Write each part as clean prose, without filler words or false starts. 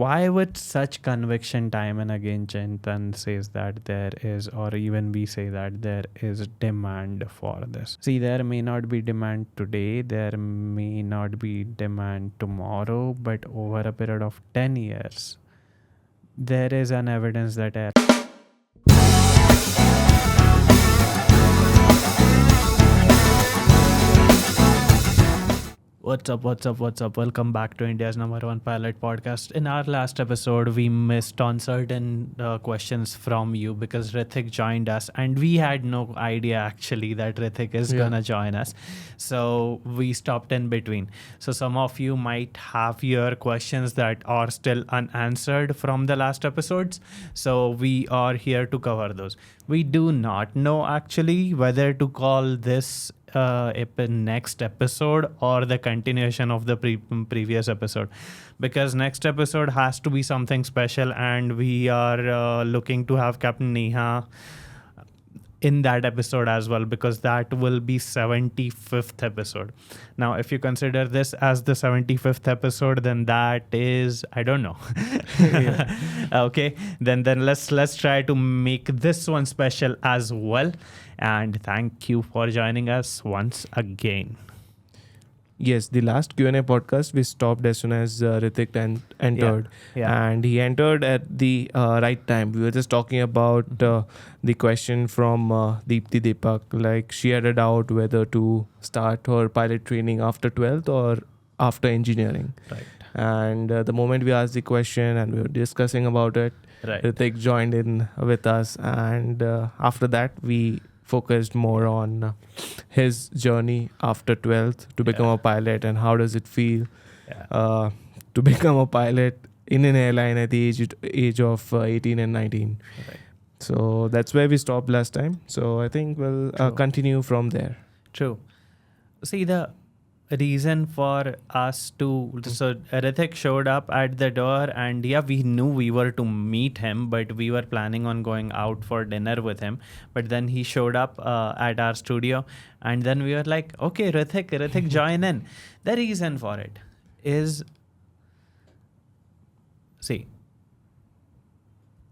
why would such conviction time and again Chintan says that there is, or even we say that there is demand for this? See, there may not be demand today, there may not be demand tomorrow, but over a period of 10 years, there is an evidence that What's up? Welcome back to India's #1 pilot podcast. In our last episode, we missed on certain questions from you because Rithik joined us and we had no idea actually that Rithik is gonna join us. So we stopped in between. So some of you might have your questions that are still unanswered from the last episodes. So we are here to cover those. We do not know actually whether to call this next episode or the continuation of the previous episode, because next episode has to be something special and we are looking to have Capt.Neha in that episode as well, because that will be 75th episode. Now if you consider this as the 75th episode, then that is, I don't know. Okay, then let's try to make this one special as well. And thank you for joining us once again. Yes, the last Q&A podcast we stopped as soon as Rithik entered. And he entered at the right time. We were just talking about the question from Deepti Deepak. Like, she had a doubt whether to start her pilot training after 12th or after engineering. Right. And the moment we asked the question and we were discussing about it, Rithik joined in with us. And after that, we focused more on his journey after 12th to become a pilot and how does it feel to become a pilot in an airline at the age of 18 and 19. Right. So that's where we stopped last time. So I think we'll continue from there. True. See, the reason for us to, so Rithik showed up at the door and we knew we were to meet him, but we were planning on going out for dinner with him. But then he showed up at our studio and then we were like, okay, Rithik join in. The reason for it is, see,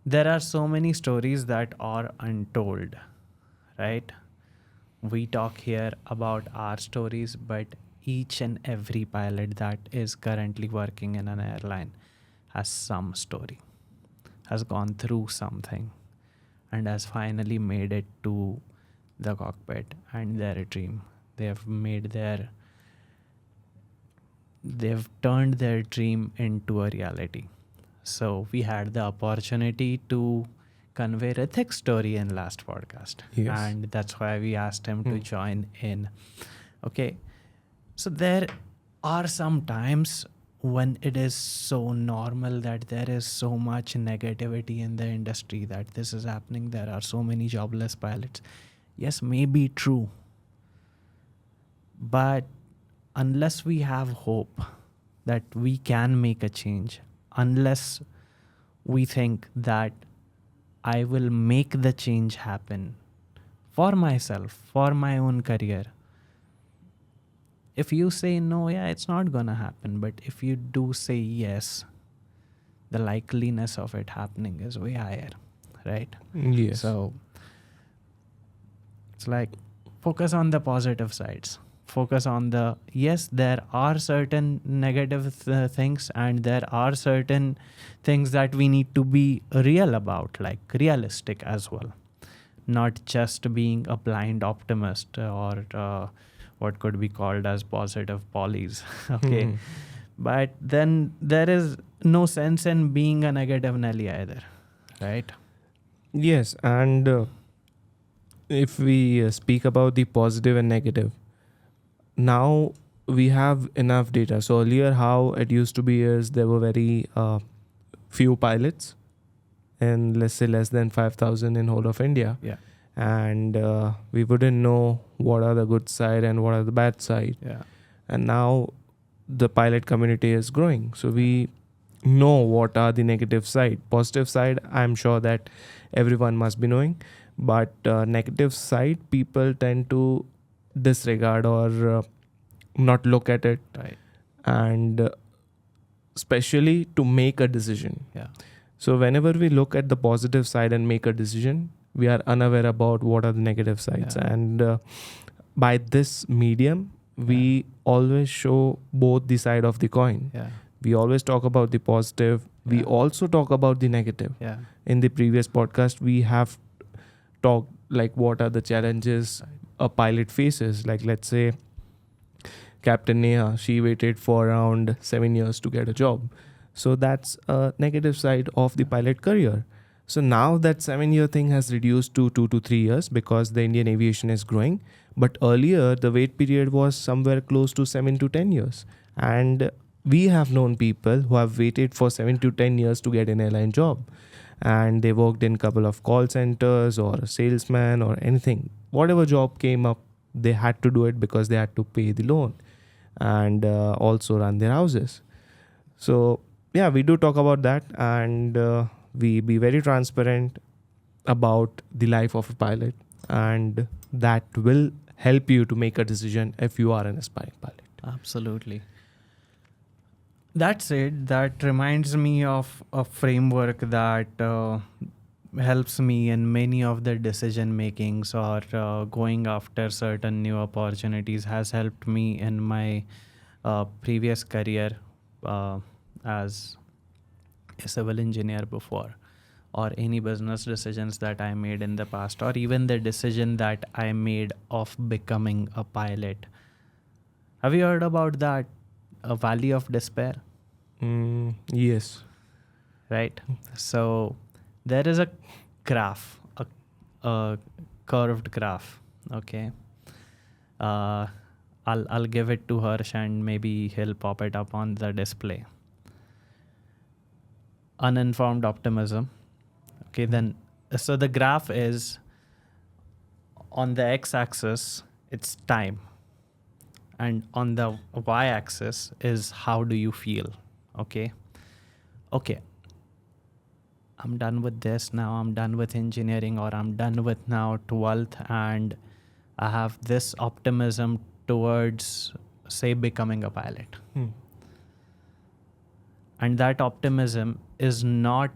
there are so many stories that are untold, right? We talk here about our stories, but each and every pilot that is currently working in an airline has some story, has gone through something, and has finally made it to the cockpit and their dream. They've turned their dream into a reality. So we had the opportunity to convey Rithik's story in last podcast. Yes. And that's why we asked him to join in. Okay. So there are some times when it is so normal that there is so much negativity in the industry that this is happening. There are so many jobless pilots. Yes, maybe true. But unless we have hope that we can make a change, unless we think that I will make the change happen for myself, for my own career, if you say no, it's not gonna happen. But if you do say yes, the likeliness of it happening is way higher, right? Yes. So it's like, focus on the positive sides. Focus on the, yes, there are certain negative things and there are certain things that we need to be real about, like realistic as well. Not just being a blind optimist or what could be called as positive polys. Okay. But then there is no sense in being a negative Nelly either, right? Yes. And if we speak about the positive and negative, now we have enough data. So earlier how it used to be is there were very few pilots and let's say less than 5,000 in whole of India. Yeah. And we wouldn't know what are the good side and what are the bad side. Yeah. And now the pilot community is growing. So we know what are the negative side. Positive side, I'm sure that everyone must be knowing. But negative side, people tend to disregard or not look at it. Right. And especially to make a decision. Yeah. So whenever we look at the positive side and make a decision, we are unaware about what are the negative sides. Yeah. And by this medium, we always show both the side of the coin. Yeah. We always talk about the positive. We Yeah. also talk about the negative. Yeah. In the previous podcast, we have talked like what are the challenges a pilot faces. Like let's say Capt.Neha, she waited for around 7 years to get a job. So that's a negative side of the pilot career. So now that 7-year thing has reduced to 2 to 3 years because the Indian aviation is growing. But earlier, the wait period was somewhere close to 7 to 10 years. And we have known people who have waited for 7 to 10 years to get an airline job. And they worked in a couple of call centers or a salesman or anything. Whatever job came up, they had to do it because they had to pay the loan and also run their houses. So yeah, we do talk about that, and we be very transparent about the life of a pilot, and that will help you to make a decision if you are an aspiring pilot. Absolutely. That's it. That reminds me of a framework that helps me in many of the decision makings or going after certain new opportunities. Has helped me in my previous career as a civil engineer before, or any business decisions that I made in the past, or even the decision that I made of becoming a pilot. Have you heard about that? A valley of despair? Yes. Right. So there is a graph, a curved graph. Okay. I'll give it to Harsh and maybe he'll pop it up on the display. Uninformed optimism. Okay, then so the graph is on the x-axis, it's time. And on the y-axis is how do you feel. Okay. I'm done with this now. I'm done with engineering, or I'm done with now 12th, and I have this optimism towards, say, becoming a pilot. And that optimism is not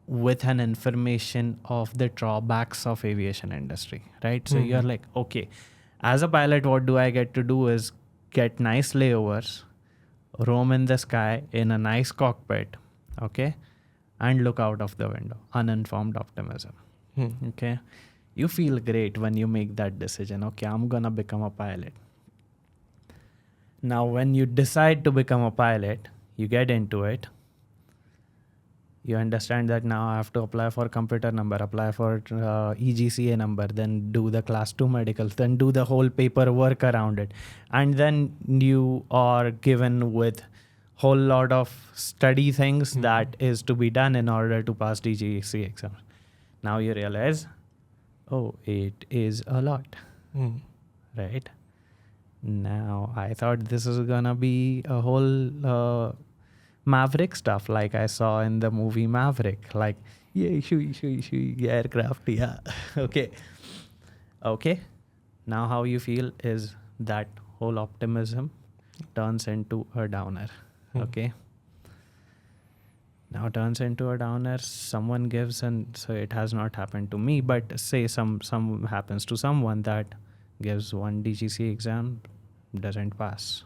with an information of the drawbacks of aviation industry, right? So you're like, okay, as a pilot, what do I get to do is get nice layovers, roam in the sky in a nice cockpit, okay, and look out of the window. Uninformed optimism. Okay. You feel great when you make that decision. Okay, I'm gonna become a pilot. Now, when you decide to become a pilot, you get into it. You understand that now I have to apply for computer number, apply for EGCA number, then do the class 2 medicals, then do the whole paperwork around it. And then you are given with whole lot of study things that is to be done in order to pass DGCA exam. Now you realize, oh, it is a lot, right? Now I thought this is gonna be a whole Maverick stuff like I saw in the movie Maverick, like shoo, aircraft, yeah. Okay. Now how you feel is that whole optimism turns into a downer. Okay. Now turns into a downer. Someone gives, and so it has not happened to me, but say some happens to someone that gives one DGC exam, doesn't pass.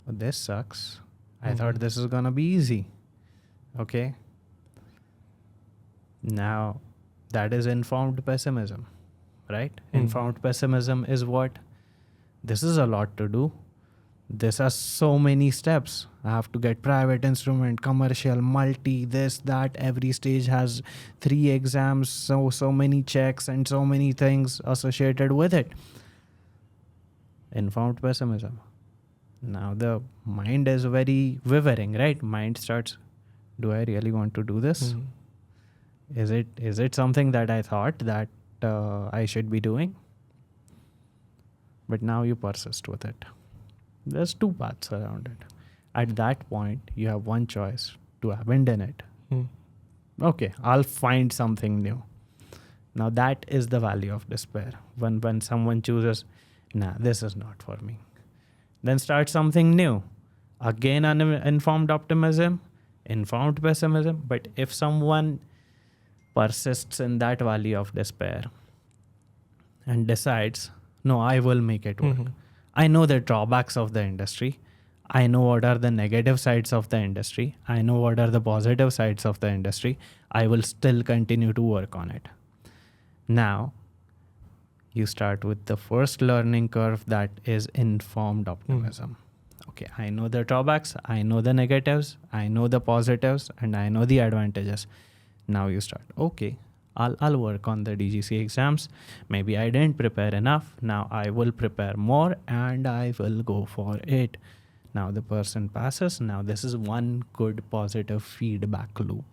This sucks. I thought this is gonna be easy. Okay. Now that is informed pessimism, right? Informed pessimism is what? This is a lot to do. This has so many steps. I have to get private instrument, commercial, multi, this, that. Every stage has 3 exams, so many checks and so many things associated with it. Informed pessimism. Now the mind is very wavering, right? Mind starts, do I really want to do this? Is it something that I thought that I should be doing? But now you persist with it. There's 2 paths around it. At that point, you have one choice: to abandon it. Okay, I'll find something new. Now that is the valley of despair. When someone chooses, nah, this is not for me. Then start something new. Again, uninformed optimism, informed pessimism. But if someone persists in that valley of despair and decides, no, I will make it work. I know the drawbacks of the industry. I know what are the negative sides of the industry. I know what are the positive sides of the industry. I will still continue to work on it. Now, you start with the first learning curve, that is informed optimism. Okay, I know the drawbacks, I know the negatives, I know the positives, and I know the advantages. Now you start, okay, I'll work on the DGCA exams. Maybe I didn't prepare enough. Now I will prepare more and I will go for it. Now the person passes. Now this is one good positive feedback loop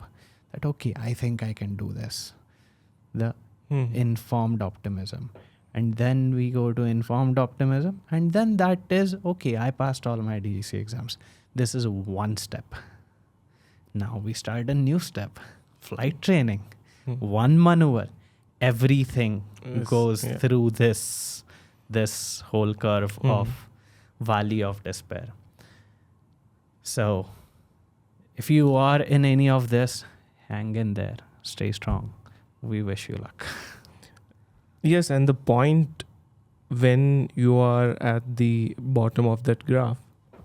that, okay, I think I can do this. The informed optimism. And then we go to informed optimism. And then that is, okay, I passed all my DGCA exams. This is one step. Now we start a new step. Flight training. One maneuver. Everything goes through this whole curve of valley of despair. So if you are in any of this, hang in there. Stay strong. We wish you luck. Yes, and the point when you are at the bottom of that graph,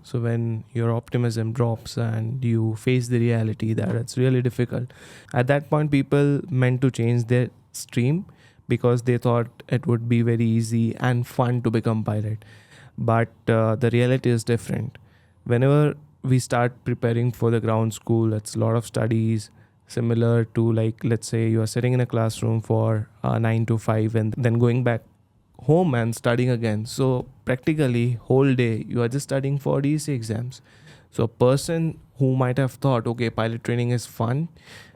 so when your optimism drops and you face the reality that it's really difficult, at that point people meant to change their stream because they thought it would be very easy and fun to become pilot. But the reality is different. Whenever we start preparing for the ground school, it's a lot of studies, similar to, like, let's say you are sitting in a classroom for 9 to 5 and then going back home and studying again. So practically whole day you are just studying for DGCA exams. So a person who might have thought, okay, pilot training is fun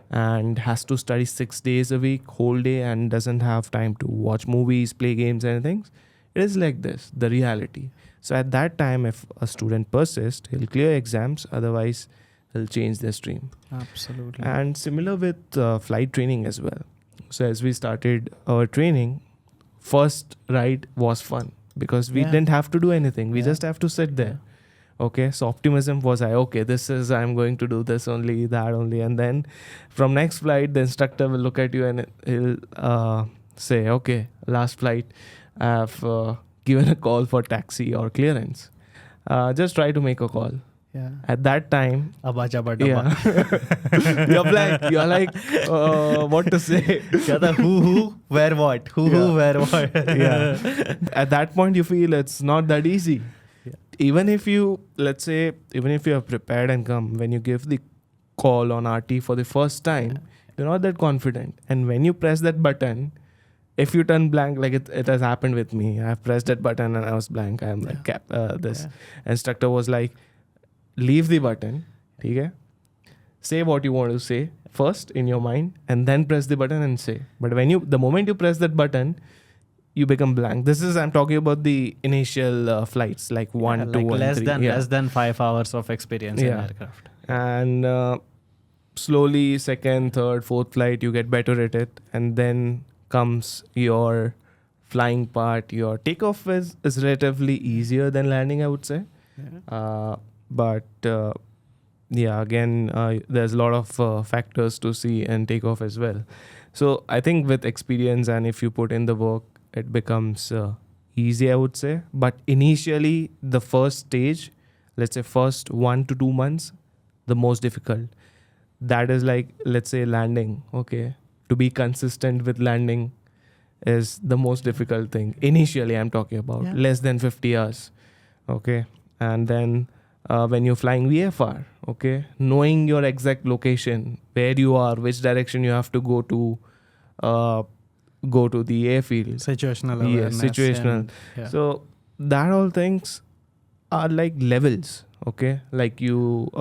and has to study 6 days a week, whole day, and doesn't have time to watch movies, play games, anything, it is like this, the reality. So at that time, if a student persists, he'll clear exams, otherwise he'll change their stream. Absolutely. And similar with flight training as well. So as we started our training, first ride was fun because we didn't have to do anything. We just have to sit there. Okay, so optimism was, okay, I'm going to do this only, that only. And then from next flight, the instructor will look at you and he'll say, okay, last flight, I've given a call for taxi or clearance. Just try to make a call. Yeah. At that time, yeah. you're blank. You're like, what to say? Who, where, what? Who, where, what? Yeah. At that point, you feel it's not that easy. Yeah. Even if you have prepared and come, when you give the call on RT for the first time, you're not that confident. And when you press that button, if you turn blank, like it has happened with me. I've pressed that button and I was blank. I'm like, this instructor was like, leave the button, okay? Say what you want to say first in your mind and then press the button and say. But the moment you press that button, you become blank. I'm talking about the initial flights, like 1, 2, and 3. Less than 5 hours of experience in aircraft. And slowly, second, third, fourth flight, you get better at it. And then comes your flying part. Your takeoff is relatively easier than landing, I would say. Yeah. But again, there's a lot of factors to see and takeoff as well. So I think with experience and if you put in the work, it becomes easy, I would say. But initially, the first stage, let's say first 1 to 2 months, the most difficult. That is like, let's say landing, okay? To be consistent with landing is the most difficult thing. Initially, I'm talking about less than 50 hours, okay? And then when you're flying VFR, okay, knowing your exact location, where you are, which direction you have to go to the airfield. Situational awareness. Yes, situational. So that all things are like levels, okay, like you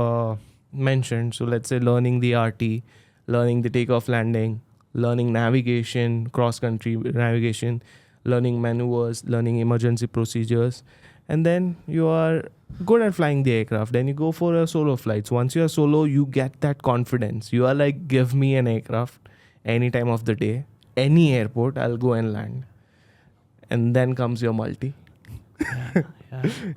mentioned. So let's say learning the RT, learning the takeoff landing, learning navigation, cross-country navigation, learning maneuvers, learning emergency procedures. And then you are good at flying the aircraft. Then you go for a solo flights. Once you are solo, you get that confidence. You are like, give me an aircraft any time of the day, any airport, I'll go and land. And then comes your multi.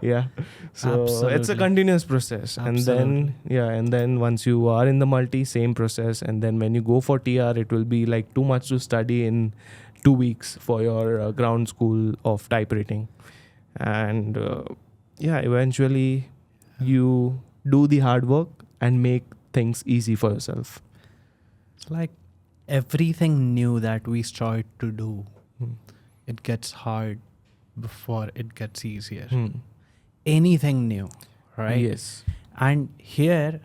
Yeah. So it's a Absolutely. continuous process. Absolutely. And then once you are in the multi, same process. And then when you go for TR, it will be like too much to study in 2 weeks for your ground school of type rating. And eventually you do the hard work and make things easy for yourself. It's like everything new that we start to do, it gets hard before it gets easier. Anything new, right? Yes. And here,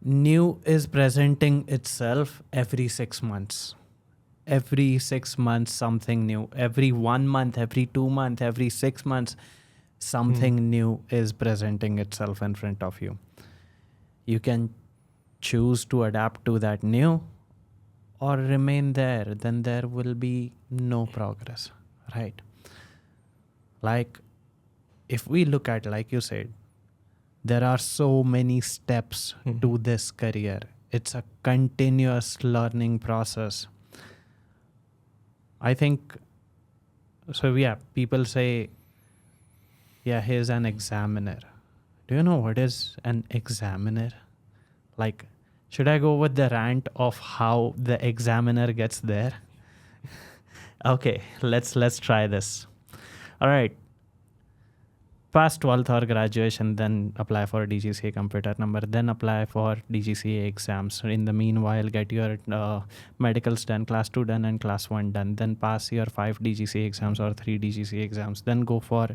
new is presenting itself every 6 months. Every 6 months, something new. Every 1 month, every 2 months, every 6 months, something new is presenting itself in front of you. You can choose to adapt to that new or remain there. Then there will be no progress, right? Like, if we look at, like you said, there are so many steps to this career. It's a continuous learning process. I think, so yeah, people say, yeah, here's an examiner. Do you know what is an examiner? Like, should I go with the rant of how the examiner gets there? Okay, let's try this. All right. Pass 12th or graduation, then apply for DGCA computer number, then apply for DGCA exams. In the meanwhile, get your medicals done, class 2 done and class 1 done. Then pass your 5 DGCA exams or 3 DGCA exams. Then go for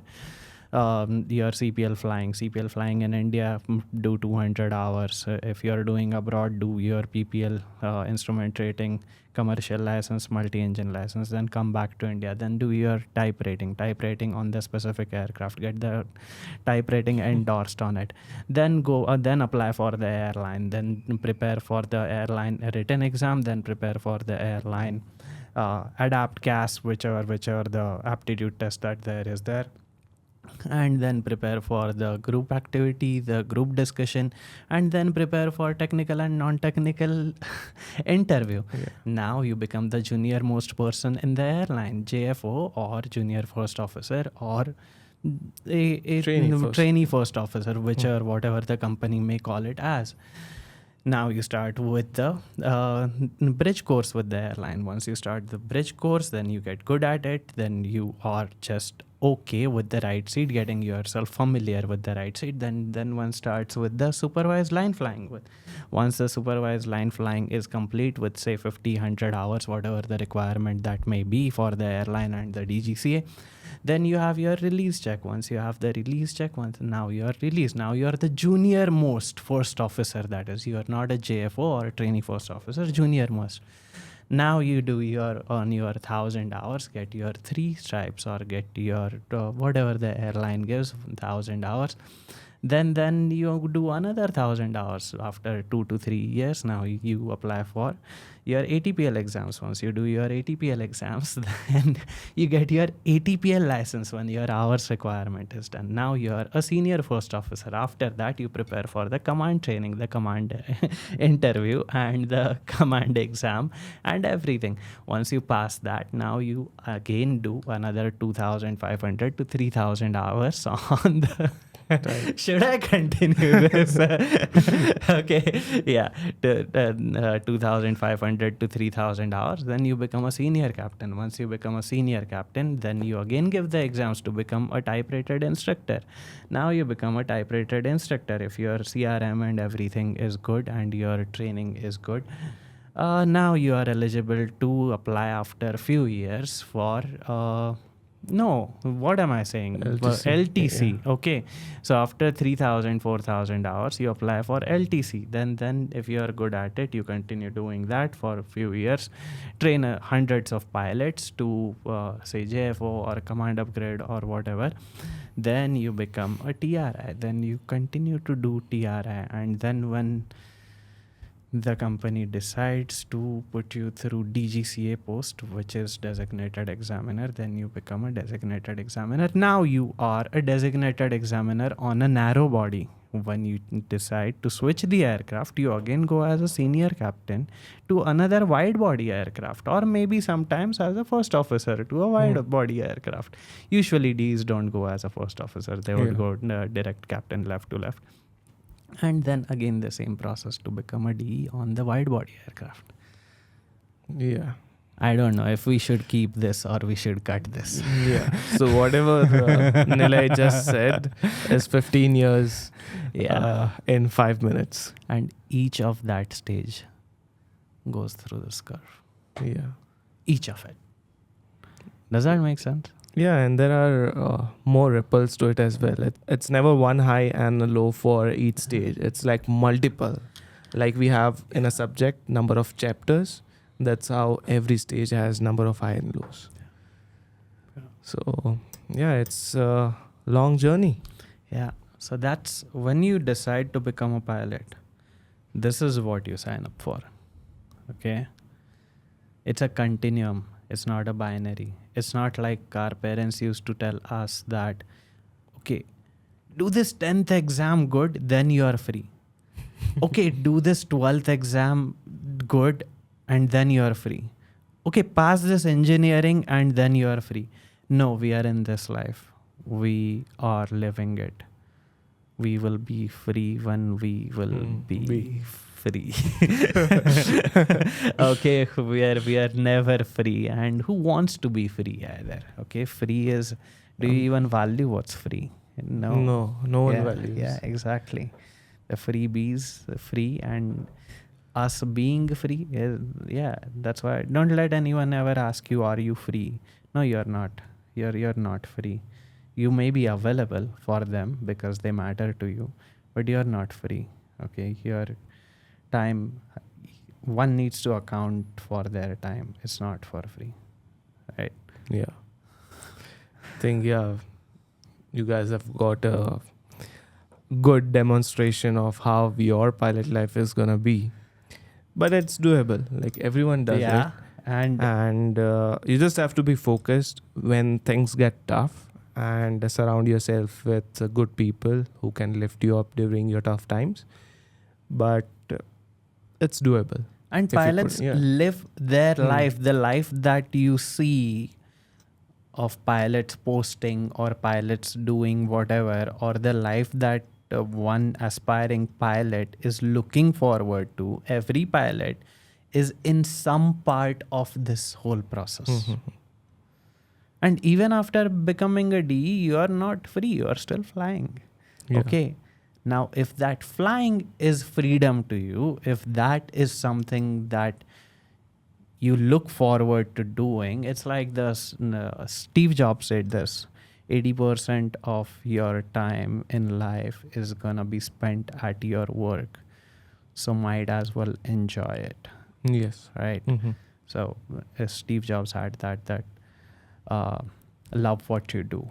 your CPL flying. CPL flying in India, do 200 hours. If you're doing abroad, do your PPL instrument rating, commercial license, multi-engine license, then come back to India, then do your type rating on the specific aircraft, get the type rating endorsed on it, then go then apply for the airline, then prepare for the airline written exam, then prepare for the airline adapt CAS, whichever the aptitude test that there is there, and then prepare for the group activity, the group discussion, and then prepare for technical and non-technical interview. Now you become the junior most person in the airline, JFO or junior first officer or a trainee first officer, whichever whatever the company may call it as. Now you start with the bridge course with the airline. Once you start the bridge course, then you get good at it. Then you are just okay with the right seat, getting yourself familiar with the right seat. Then one starts with the supervised line flying. Once the supervised line flying is complete with say 50, 100 hours, whatever the requirement that may be for the airline and the DGCA, then you have your release check. Once you have the release check, now you are released. Now you are the junior most first officer. That is, you are not a JFO or a trainee first officer, junior most. Now you do on your 1,000 hours, get your 3 stripes or get your whatever the airline gives, 1,000 hours. Then you do another 1,000 hours after 2 to 3 years. Now you apply for your ATPL exams. Once you do your ATPL exams, then you get your ATPL license when your hours requirement is done. Now you are a senior first officer. After that, you prepare for the command training, the command interview and the command exam and everything. Once you pass that, now you again do another 2,500 to 3,000 hours on the should I continue this? Okay, yeah, 2,500 to 3,000 hours. Then you become a senior captain. Once you become a senior captain, then you again give the exams to become a type-rated instructor. Now you become a type-rated instructor if your CRM and everything is good and your training is good. Now you are eligible to apply after a few years for no, what am I saying? LTC. Yeah. Okay. So after 3,000, 4,000 hours, you apply for LTC. Then if you are good at it, you continue doing that for a few years. Train hundreds of pilots to say JFO or command upgrade or whatever. Then you become a TRI. Then you continue to do TRI. And then when the company decides to put you through DGCA post, which is designated examiner. Then you become a designated examiner. Now you are a designated examiner on a narrow body. When you decide to switch the aircraft, you again go as a senior captain to another wide body aircraft, or maybe sometimes as a first officer to a wide body aircraft. Usually Ds don't go as a first officer. They would go direct captain, left to left. And then again the same process to become a DE on the wide body aircraft. Yeah. I don't know if we should keep this or we should cut this. Yeah. So whatever Nilay just said is 15 years in 5 minutes. And each of that stage goes through this curve. Yeah. Each of it. Does that make sense? Yeah, and there are more ripples to it as well. It's never one high and a low for each stage. It's like multiple. Like we have in a subject, number of chapters. That's how every stage has number of high and lows. Yeah. So, yeah, it's a long journey. Yeah. So that's when you decide to become a pilot. This is what you sign up for. Okay? It's a continuum. It's not a binary. It's not like our parents used to tell us that, okay, do this 10th exam good, then you are free. Okay, do this 12th exam good, and then you are free. Okay, pass this engineering and then you are free. No, we are in this life. We are living it. We will be free when we will be free. Okay, we are never free. And who wants to be free either? Okay, free is, do you even value what's free? No one values. Yeah, exactly. The freebies, the free, and us being free is, that's why don't let anyone ever ask you, are you free? No, you're not. You're not free. You may be available for them because they matter to you, but you're not free. Okay, your time, one needs to account for their time. It's not for free, right? Yeah. I think you guys have got a good demonstration of how your pilot life is gonna be. But it's doable. Like everyone does it. And you just have to be focused when things get tough and surround yourself with good people who can lift you up during your tough times. But it's doable. And pilots live their life, the life that you see of pilots posting or pilots doing whatever, or the life that one aspiring pilot is looking forward to. Every pilot is in some part of this whole process. And even after becoming a DE, you are not free. You are still flying. Yeah. Okay. Now, if that flying is freedom to you, if that is something that you look forward to doing, it's like Steve Jobs said this. 80% of your time in life is gonna be spent at your work. So might as well enjoy it. Yes. Right? So Steve Jobs had that love what you do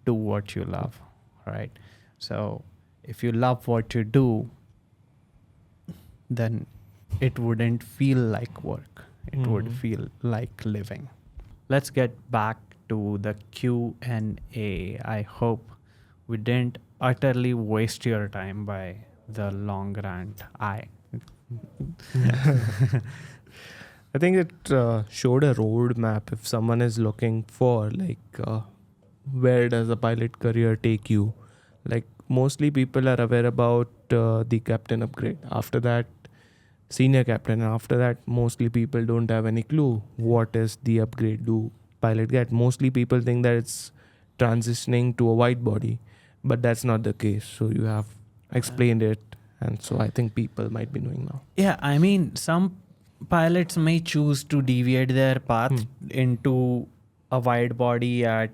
what you love. Right? So if you love what you do, then it wouldn't feel like work. It would feel like living. Let's get back to the Q&A. I hope we didn't utterly waste your time by the long rant. I think it showed a roadmap if someone is looking for where does a pilot career take you. Like mostly people are aware about the captain upgrade. After that, senior captain. And after that, mostly people don't have any clue what is the upgrade do pilot get. Mostly people think that it's transitioning to a wide body, but that's not the case. So you have explained it, and so I think people might be knowing now. Yeah, I mean, some pilots may choose to deviate their path into a wide body at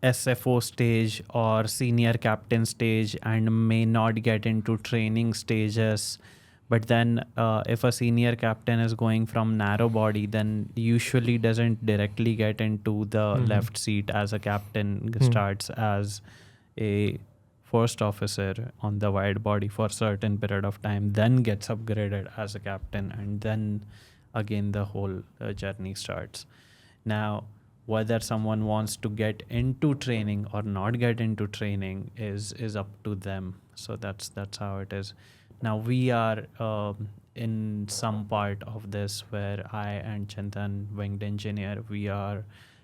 SFO stage or senior captain stage and may not get into training stages. But then if a senior captain is going from narrow body, then usually doesn't directly get into the left seat as a captain, starts as a first officer on the wide body for a certain period of time, then gets upgraded as a captain, and then again the whole journey starts. Now, whether someone wants to get into training or not get into training is up to them. So that's how it is. Now we are in some part of this where I and Chintan, winged engineer, we are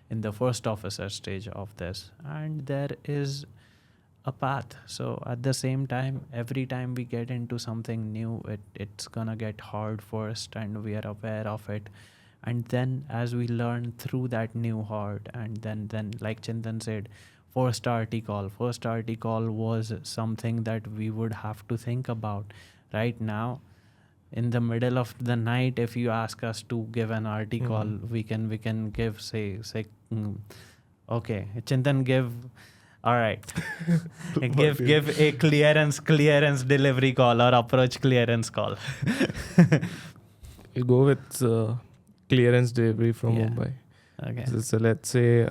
in the first officer stage of this, and there is a path. So at the same time, every time we get into something new, it's gonna get hard first, and we are aware of it. And then as we learn through that new hard, and then like Chintan said, first RT call was something that we would have to think about. Right now, in the middle of the night, if you ask us to give an RT call, we can give say okay, Chintan, give, all right, give a clearance delivery call or approach clearance call. You go with clearance delivery from Mumbai. Okay. So let's say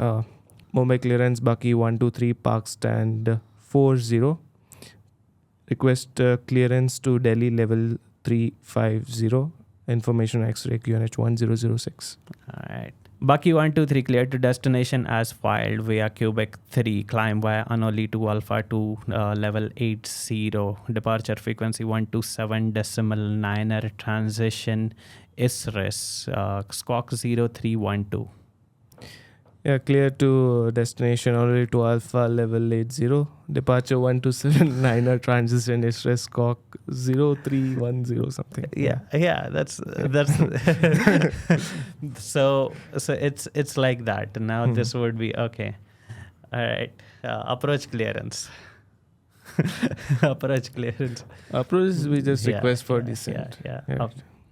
Mumbai clearance Bucky 123 Park Stand 40. Request clearance to Delhi level 350. Information X-ray QNH 1006. All right. Bucky 123 cleared to destination as filed via Quebec 3. Climb via Anoli to Alpha 2 level 80. Departure frequency 127.9er. Transition ISRIS Squawk 0312. Yeah, clear to destination Anoli to Alpha level 80. Departure 1279er. Transition ISRIS Squawk 0310 something. Yeah, that's so it's like that. Now this would be okay. All right, approach clearance. Approach clearance. Approach we just request for descent.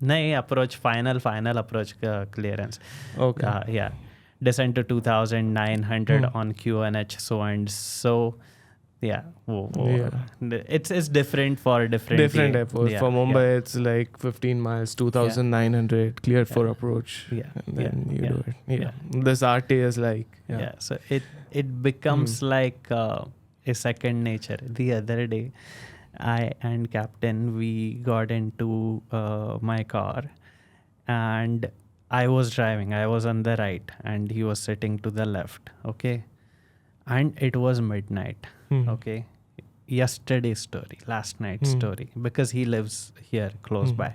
Nahi, approach final approach clearance. Okay. Descent to 2900 on QNH so and so. Yeah. It's different for different airports. For Mumbai, it's like 15 miles, 2,900 cleared for approach. And then you do it. This RT is like. So it becomes like a second nature. The other day, I and Captain, we got into my car, and I was driving. I was on the right, and he was sitting to the left. Okay, and it was midnight. Okay, yesterday's story, last night's story, because he lives here close by.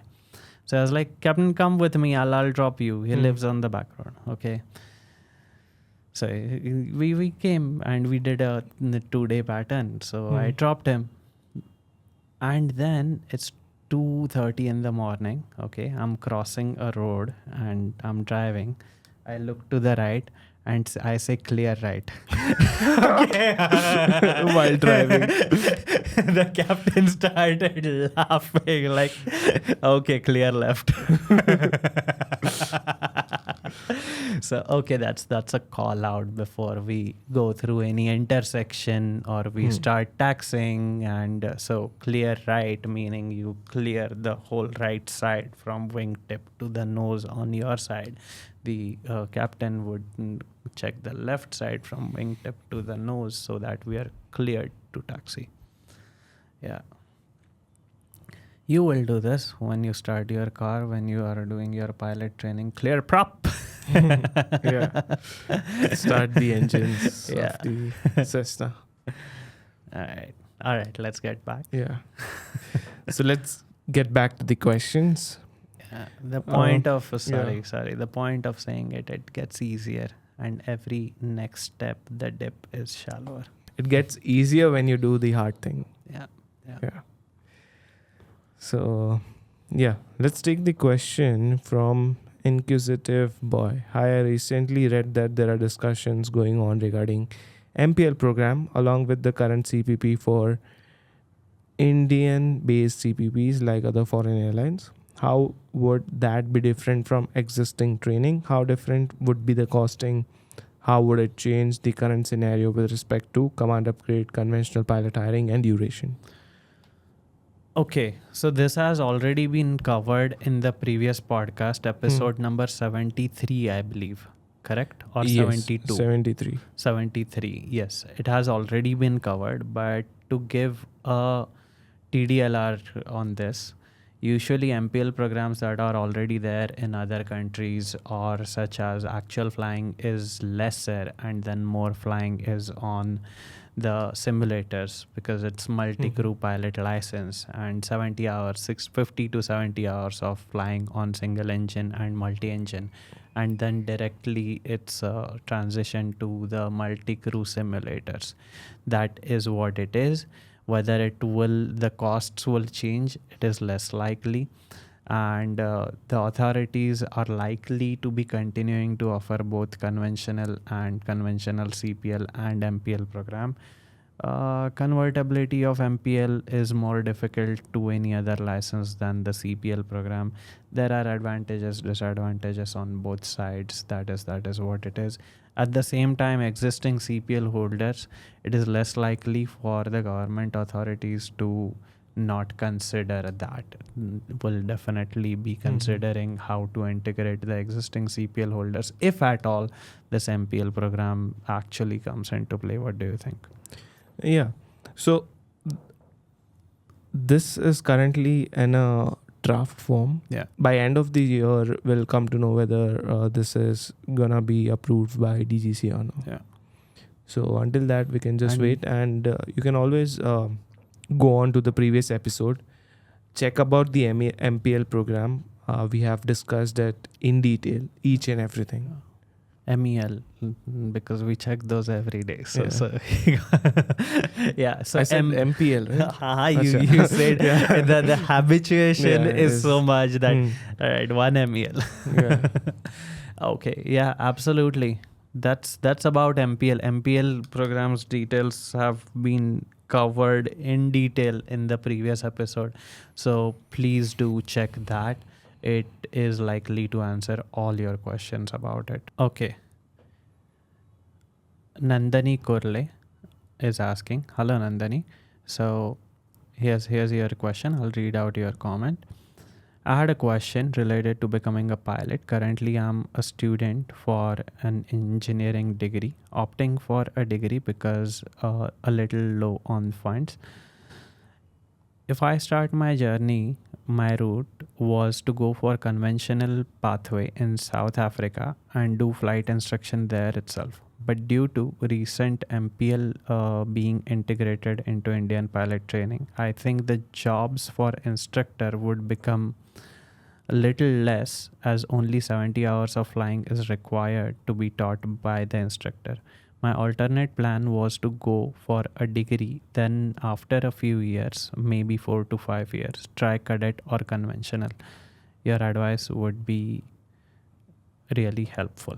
So I was like, Captain, come with me. I'll drop you. He lives on the back road. Okay. So we came and we did a 2-day pattern. So I dropped him, and then it's 2:30 in the morning. Okay, I'm crossing a road and I'm driving. I look to the right and I say clear right. While driving. The captain started laughing like, okay, clear left. So okay, that's a call out before we go through any intersection or we start taxing. And so clear right, meaning you clear the whole right side from wingtip to the nose on your side. The captain would check the left side from wingtip to the nose so that we are cleared to taxi. Yeah. You will do this when you start your car, when you are doing your pilot training. Clear prop. Start the engines of the Cessna. All right. Let's get back. So let's get back to the questions. The point of the point of saying it gets easier, and every next step the dip is shallower. It gets easier when you do the hard thing. Yeah. So let's take the question from Inquisitive Boy. Hi, I recently read that there are discussions going on regarding MPL program along with the current CPP for Indian based CPPs like other foreign airlines. How would that be different from existing training? How different would be the costing? How would it change the current scenario with respect to command upgrade, conventional pilot hiring, and duration? Okay, so this has already been covered in the previous podcast, episode number 73, I believe. correct? Or Yes, 72? 73. 73, yes. It has already been covered, but to give a TDLR on this, usually MPL programs that are already there in other countries or such as actual flying is lesser, and then more flying is on the simulators because it's multi-crew pilot license, and 70 hours, 650 to 70 hours of flying on single engine and multi-engine, and then directly it's a transition to the multi-crew simulators. That is what it is. Whether the costs will change, it is less likely, and the authorities are likely to be continuing to offer both conventional CPL and MPL program. Convertibility of MPL is more difficult to any other license than the CPL program. There are advantages, disadvantages on both sides. That is what it is. At the same time, existing CPL holders, it is less likely for the government authorities to not consider that. Will definitely be considering how to integrate the existing CPL holders, if at all this MPL program actually comes into play. What do you think? Yeah. So this is currently in a draft form. Yeah. By end of the year, we'll come to know whether this is gonna be approved by DGCA or not. Yeah. So until that, we can just wait, and you can always go on to the previous episode, check about the MPL program. We have discussed it in detail, each and everything. MEL, because we check those every day. So yeah. So I said MPL, right? you said the habituation is so much that right, one MEL. Yeah. Okay. Yeah. Absolutely. That's about MPL. MPL programs details have been covered in detail in the previous episode. So please do check that. It is likely to answer all your questions about it. Okay. Nandani Kurle is asking, hello Nandani. So here's your question. I'll read out your comment. I had a question related to becoming a pilot. Currently, I'm a student for an engineering degree, opting for a degree because a little low on funds. If I start my journey, my route was to go for conventional pathway in South Africa and do flight instruction there itself. But due to recent MPL being integrated into Indian pilot training, I think the jobs for instructor would become a little less, as only 70 hours of flying is required to be taught by the instructor. My alternate plan was to go for a degree, then after a few years, maybe 4 to 5 years, try cadet or conventional. Your advice would be really helpful.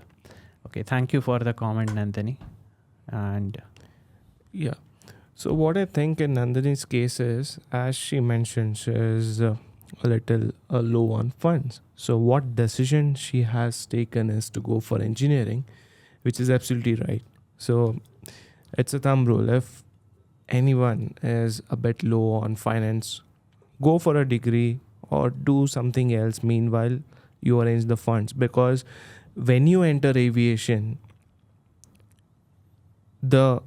Okay, thank you for the comment, Nandini. And yeah, so what I think in Nandini's case is, as she mentioned, she is a little low on funds. So what decision she has taken is to go for engineering, which is absolutely right. So it's a thumb rule. If anyone is a bit low on finance, go for a degree or do something else. Meanwhile, you arrange the funds, because when you enter aviation, the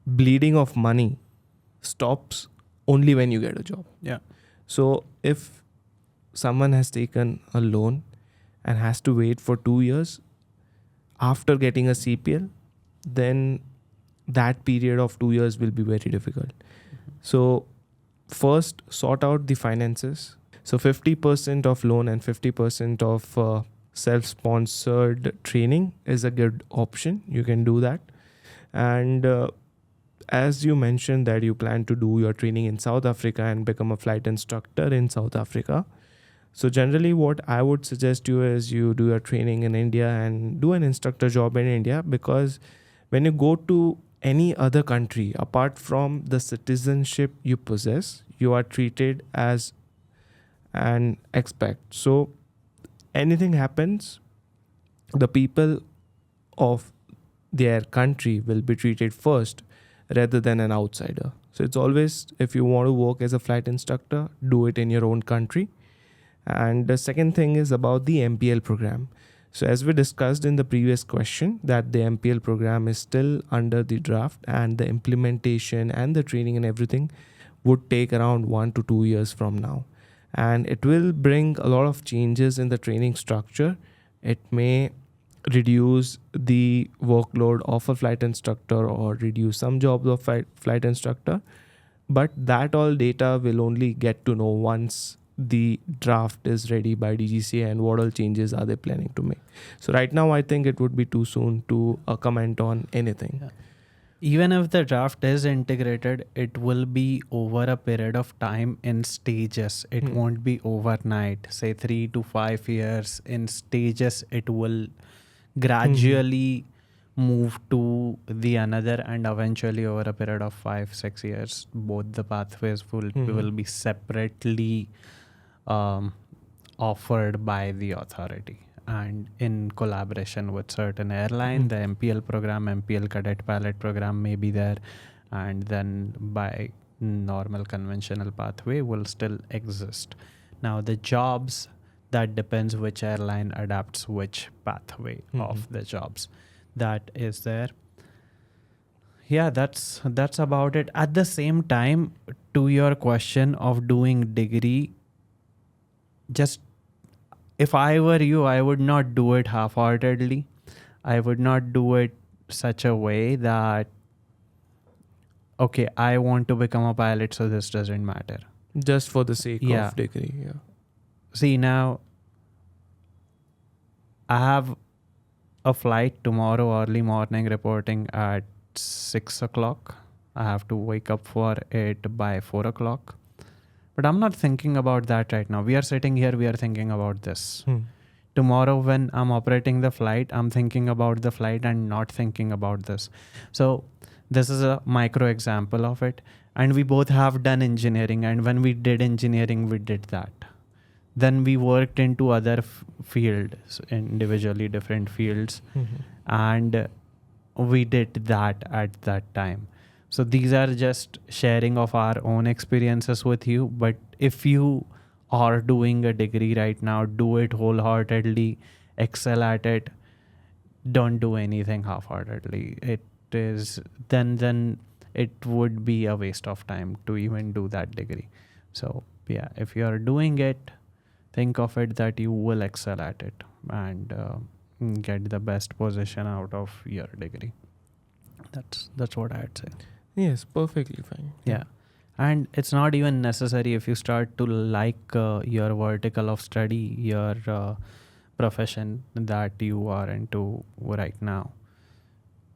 bleeding of money stops only when you get a job. yeah, So if someone has taken a loan and has to wait for 2 years after getting a CPL, then that period of 2 years will be very difficult. So first, sort out the finances. So 50% of loan and 50% of self-sponsored training is a good option. You can do that. And as you mentioned that you plan to do your training in South Africa and become a flight instructor in South Africa. So generally what I would suggest you is you do your training in India and do an instructor job in India, because when you go to any other country, apart from the citizenship you possess, you are treated as an expat. So anything happens, the people of their country will be treated first rather than an outsider. So it's always, if you want to work as a flight instructor, do it in your own country. And the second thing is about the MPL program. So as we discussed in the previous question, that the MPL program is still under the draft, and the implementation and the training and everything would take around 1 to 2 years from now. And it will bring a lot of changes in the training structure. It may reduce the workload of a flight instructor or reduce some jobs of flight instructor. But that all data will only get to know once the draft is ready by DGCA and what all changes are they planning to make. So right now, I think it would be too soon to comment on anything. Yeah. Even if the draft is integrated, it will be over a period of time in stages. It won't be overnight, say 3 to 5 years. In stages, it will gradually move to the another, and eventually over a period of 5-6 years, both the pathways will be separately offered by the authority and in collaboration with certain airline. The MPL program, MPL cadet pilot program may be there, and then by normal conventional pathway will still exist. Now the jobs, that depends which airline adapts which pathway of the jobs that is there. Yeah, that's about it. At the same time, to your question of doing degree, just if I were you, I would not do it half-heartedly. I would not do it such a way that, okay, I want to become a pilot, so this doesn't matter. Just for the sake of degree, yeah. See, now, I have a flight tomorrow early morning reporting at 6 o'clock. I have to wake up for it by 4 o'clock. But I'm not thinking about that right now. We are sitting here, we are thinking about this. Tomorrow when I'm operating the flight, I'm thinking about the flight and not thinking about this. So this is a micro example of it. And we both have done engineering. And when we did engineering, we did that. Then we worked into other fields, individually different fields. And we did that at that time. So these are just sharing of our own experiences with you. But if you are doing a degree right now, do it wholeheartedly, excel at it. Don't do anything half-heartedly. It is then it would be a waste of time to even do that degree. So yeah, if you are doing it, think of it that you will excel at it and get the best position out of your degree. That's what I'd say. Yes, perfectly fine. Yeah. And it's not even necessary if you start to like your vertical of study, your profession that you are into right now.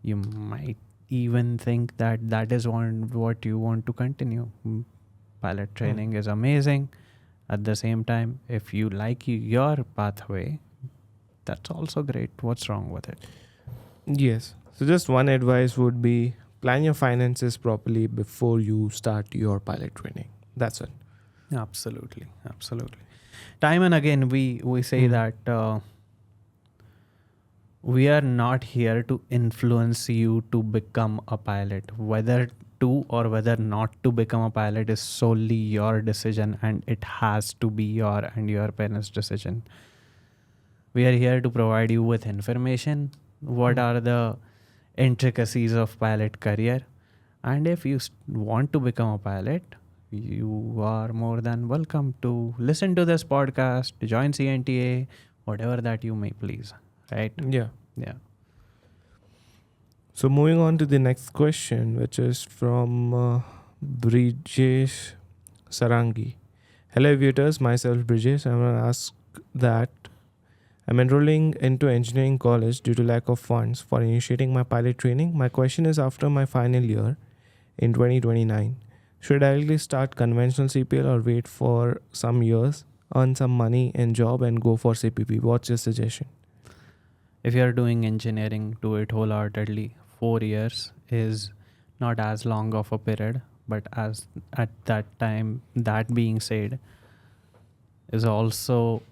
You might even think that that is what you want to continue. Pilot training is amazing. At the same time, if you like your pathway, that's also great. What's wrong with it? Yes. So just one advice would be plan your finances properly before you start your pilot training. That's it. Absolutely. Time and again, we say that we are not here to influence you to become a pilot. Whether to or whether not to become a pilot is solely your decision, and it has to be your and your parents' decision. We are here to provide you with information. What are the intricacies of pilot career? And if you want to become a pilot, you are more than welcome to listen to this podcast, to join CNTAA, whatever that you may please. Right? Yeah. So moving on to the next question, which is from Brijesh Sarangi. Hello aviators, myself Brijesh. I'm going to ask that I'm enrolling into engineering college due to lack of funds for initiating my pilot training. My question is, after my final year in 2029, should I directly start conventional CPL or wait for some years, earn some money in job and go for CPP? What's your suggestion? If you're doing engineering, do it wholeheartedly. 4 years is not as long of a period, but as at that time, that being said, is also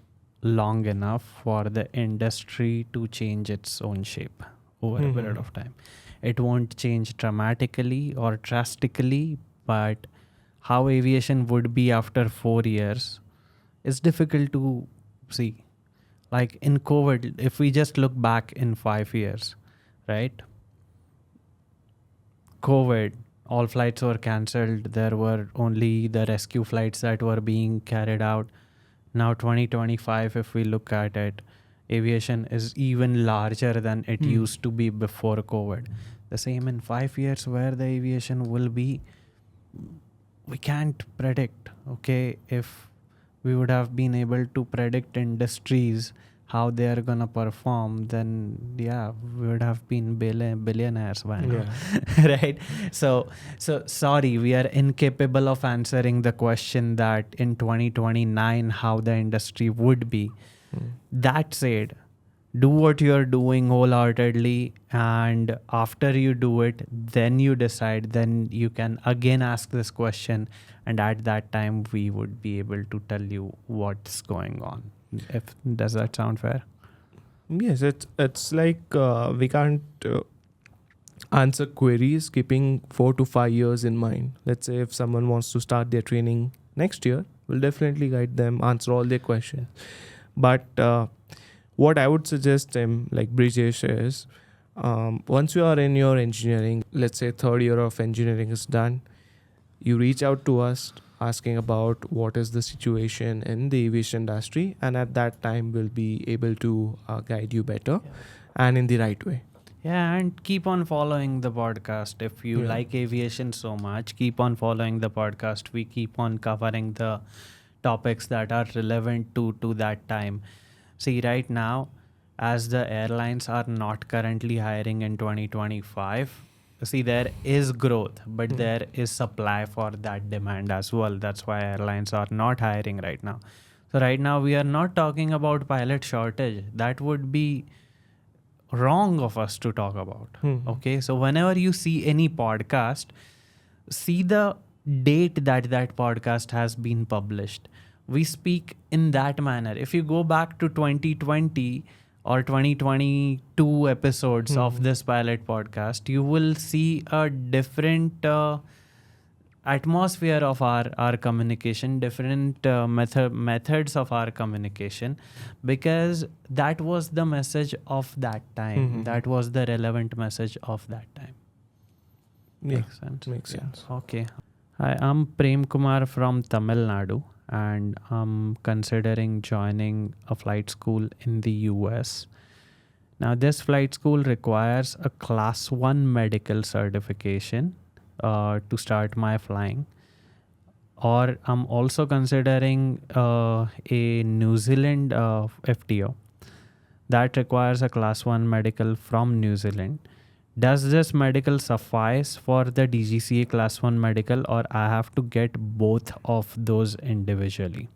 long enough for the industry to change its own shape over a period of time. It won't change dramatically or drastically, but how aviation would be after 4 years is difficult to see. like in COVID, if we just look back in 5 years, right? COVID, all flights were cancelled. There were only the rescue flights that were being carried out. Now 2025, if we look at it, aviation is even larger than it used to be before COVID. The same in 5 years, where the aviation will be, we can't predict. Okay, if we would have been able to predict industries how they are gonna perform, then yeah, we would have been billionaires by now. Right? So sorry, we are incapable of answering the question that in 2029 how the industry would be. That said, do what you're doing wholeheartedly, and after you do it, then you decide, then you can again ask this question, and at that time we would be able to tell you what's going on. Does that sound fair? Yes, it's like we can't answer queries keeping 4 to 5 years in mind. Let's say if someone wants to start their training next year, we'll definitely guide them, answer all their questions. But what I would suggest him, like Brijesh, is once you are in your engineering, let's say third year of engineering is done, you reach out to us asking about what is the situation in the aviation industry, and at that time we'll be able to guide you better and in the right way. Yeah, and keep on following the podcast. If you like aviation so much, keep on following the podcast. We keep on covering the topics that are relevant to that time. See, right now, as the airlines are not currently hiring in 2025, see, there is growth, but there is supply for that demand as well. That's why airlines are not hiring right now. So right now, we are not talking about pilot shortage. That would be wrong of us to talk about. Okay, so whenever you see any podcast, see the date that that podcast has been published. We speak in that manner. If you go back to 2020 or 2022 episodes of this pilot podcast, you will see a different atmosphere of our communication, different methods of our communication, because that was the message of that time. That was the relevant message of that time. Makes sense? Makes sense. Okay. Hi, I'm Prem Kumar from Tamil Nadu, and I'm considering joining a flight school in the US. Now, this flight school requires a Class 1 medical certification to start my flying. Or I'm also considering a New Zealand FTO that requires a Class 1 medical from New Zealand. Does this medical suffice for the DGCA Class 1 medical, or I have to get both of those individually?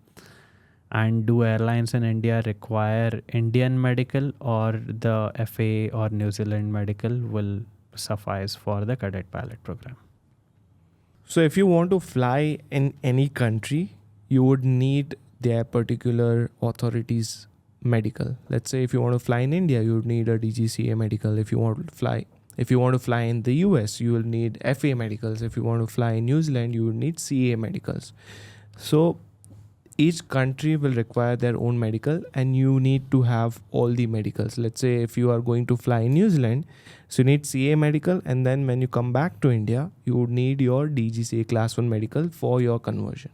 And do airlines in India require Indian medical, or the FAA or New Zealand medical will suffice for the cadet pilot program? So if you want to fly in any country, you would need their particular authorities medical. Let's say if you want to fly in India, you would need a DGCA medical. If you want to fly in the US, you will need FA medicals. If you want to fly in New Zealand, you would need CA medicals. So each country will require their own medical, and you need to have all the medicals. Let's say if you are going to fly in New Zealand, so you need CA medical, and then when you come back to India, you would need your DGCA Class 1 medical for your conversion.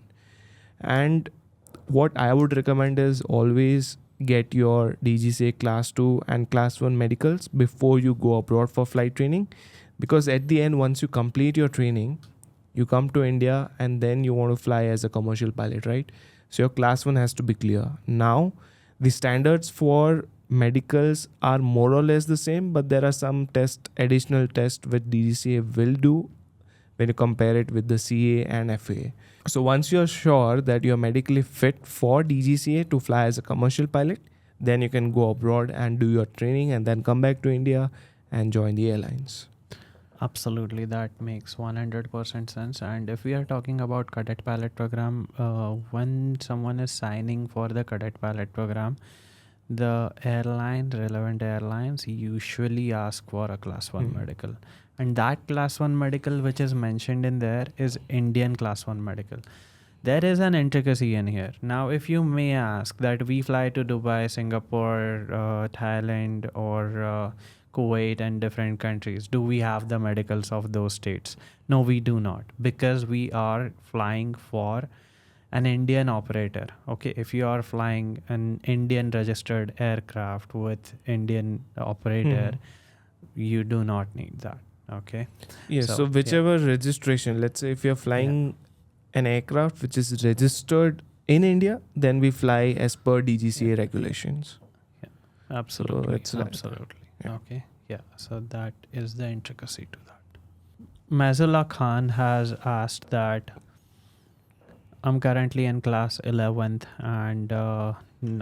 And what I would recommend is always get your DGCA Class 2 and Class 1 medicals before you go abroad for flight training, because at the end, once you complete your training, you come to India and then you want to fly as a commercial pilot, right? So your Class 1 has to be clear. Now, the standards for medicals are more or less the same, but there are some additional tests which DGCA will do when you compare it with the CA and FAA. So once you're sure that you're medically fit for DGCA to fly as a commercial pilot, then you can go abroad and do your training and then come back to India and join the airlines. Absolutely, that makes 100% sense. And if we are talking about cadet pilot program, when someone is signing for the cadet pilot program, the relevant airlines usually ask for a Class 1 medical. And that Class 1 medical which is mentioned in there is Indian Class 1 medical. There is an intricacy in here. Now, if you may ask that we fly to Dubai, Singapore, Thailand, or Kuwait and different countries, do we have the medicals of those states? No, we do not, because we are flying for an Indian operator. Okay, if you are flying an Indian registered aircraft with Indian operator, you do not need that. Okay. Yes. So whichever registration, let's say if you're flying an aircraft which is registered in India, then we fly as per DGCA regulations. Yeah, absolutely. So it's absolutely. Okay. Yeah. So that is the intricacy to that. Mazullah Khan has asked that I'm currently in class 11th, and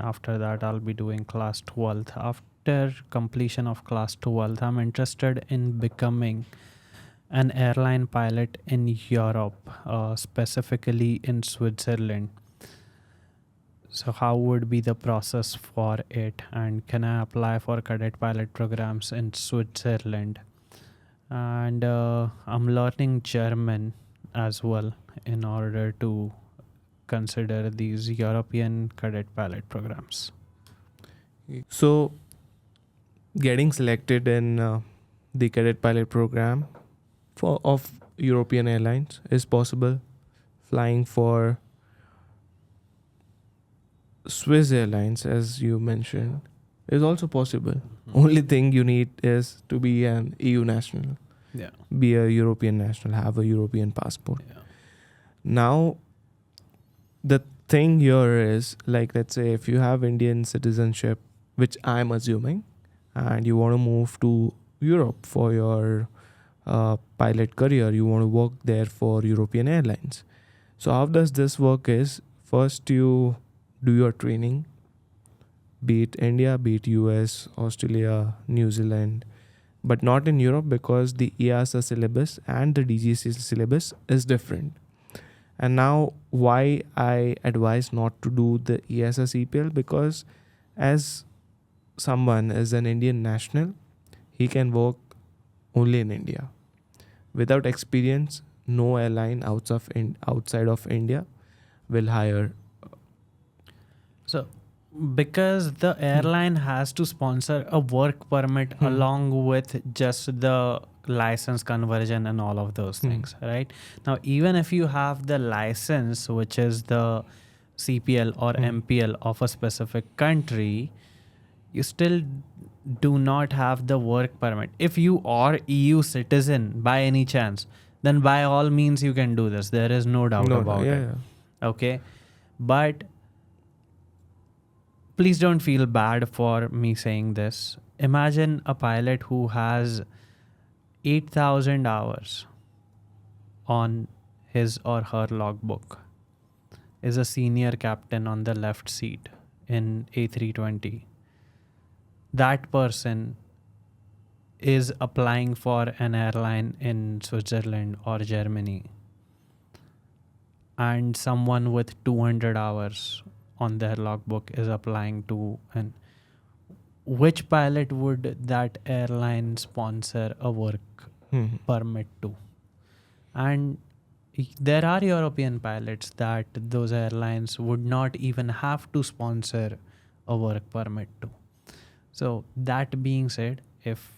after that I'll be doing class 12th. After completion of class 12th, I'm interested in becoming an airline pilot in Europe, specifically in Switzerland. So how would be the process for it, and can I apply for cadet pilot programs in Switzerland? And I'm learning German as well in order to consider these European cadet pilot programs. So getting selected in the cadet pilot program of European airlines is possible. Flying for Swiss Airlines, as you mentioned, is also possible. Only thing you need is to be an EU national, be a European national, have a European passport. Now, the thing here is, like, let's say if you have Indian citizenship, which I'm assuming, and you want to move to Europe for your pilot career, you want to work there for European airlines. So how does this work is, first you do your training, be it India, be it US, Australia, New Zealand, but not in Europe, because the EASA syllabus and the DGCA syllabus is different. And now why I advise not to do the EASA CPL, because as someone is an Indian national, he can work only in India. Without experience, no airline outside of India will hire. So because the airline has to sponsor a work permit along with just the license conversion and all of those things, right? Now, even if you have the license, which is the CPL or MPL of a specific country, you still do not have the work permit. If you are EU citizen by any chance, then by all means you can do this. There is no doubt about it. Okay. But please don't feel bad for me saying this. Imagine a pilot who has 8,000 hours on his or her logbook, is a senior captain on the left seat in A320. That person is applying for an airline in Switzerland or Germany, and someone with 200 hours on their logbook is applying to an. Which pilot would that airline sponsor a work permit to? And there are European pilots that those airlines would not even have to sponsor a work permit to. So that being said, if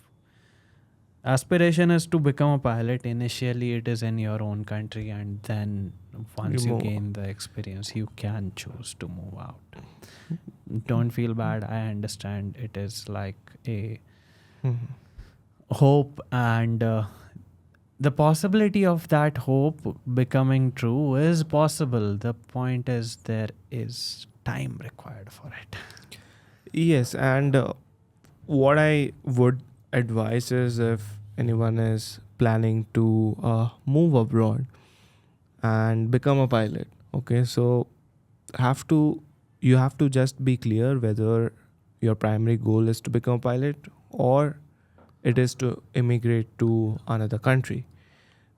aspiration is to become a pilot, initially it is in your own country, and then once you gain the experience, you can choose to move out. Don't feel bad. I understand it is like a hope, and the possibility of that hope becoming true is possible. The point is there is time required for it. Yes, and what I would advise is, if anyone is planning to move abroad and become a pilot, okay, so you have to just be clear whether your primary goal is to become a pilot or it is to immigrate to another country.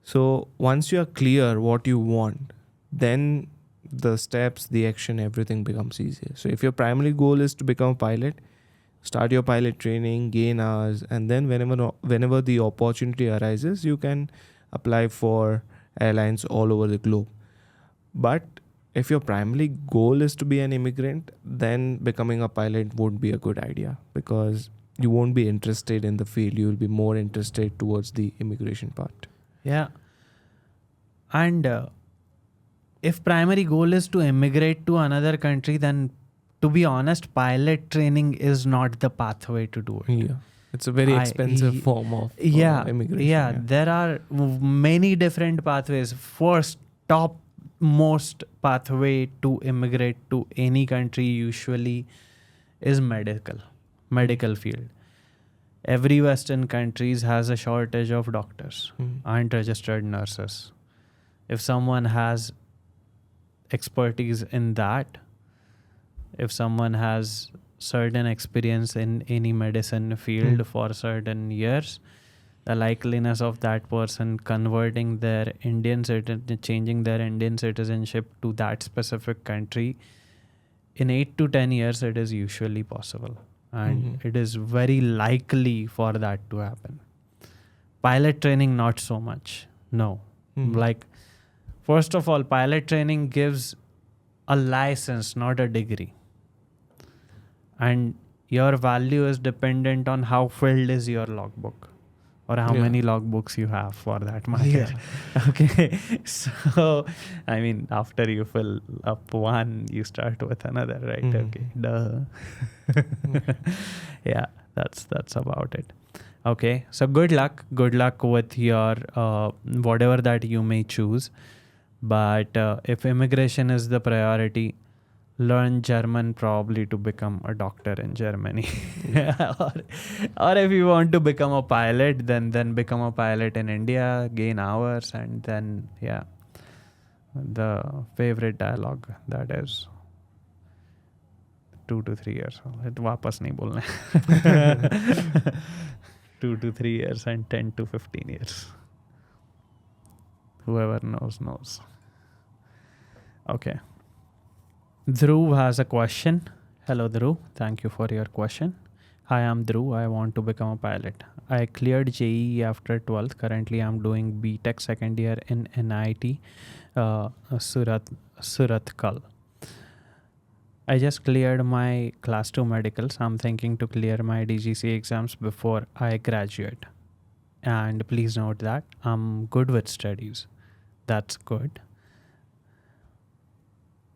So once you are clear what you want, then the steps, the action, everything becomes easier. So if your primary goal is to become a pilot, start your pilot training, gain hours, and then whenever the opportunity arises, you can apply for airlines all over the globe. But if your primary goal is to be an immigrant, then becoming a pilot would be a good idea, because you won't be interested in the field. You will be more interested towards the immigration part. Yeah. And if primary goal is to immigrate to another country, then to be honest, pilot training is not the pathway to do it. Yeah. It's a very expensive form of immigration. Yeah, there are many different pathways. First, top most pathway to immigrate to any country usually is medical field. Every Western countries has a shortage of doctors and registered nurses. If someone has expertise in that, if someone has certain experience in any medicine field for certain years, the likeliness of that person converting their changing their Indian citizenship to that specific country in 8 to 10 years, it is usually possible. And it is very likely for that to happen. Pilot training, not so much. No. Like, first of all, pilot training gives a license, not a degree. And your value is dependent on how filled is your logbook, or how many logbooks you have for that matter. Okay. So, I mean, after you fill up one, you start with another, right? Okay. Duh. Yeah, that's about it. Okay. So good luck with your whatever that you may choose. But if immigration is the priority, learn German probably to become a doctor in Germany. or if you want to become a pilot, then become a pilot in India, gain hours, and then the favorite dialogue, that is 2 to 3 years. वापस नहीं बोलना है. 2 to 3 years and 10 to 15 years. Whoever knows. Okay. Dhruv has a question. Hello, Dhruv. Thank you for your question. Hi, I'm Dhruv. I want to become a pilot. I cleared JEE after 12th. Currently, I'm doing BTech second year in NIT Surathkal. I just cleared my class 2 medicals. I'm thinking to clear my DGCA exams before I graduate. And please note that I'm good with studies. That's good.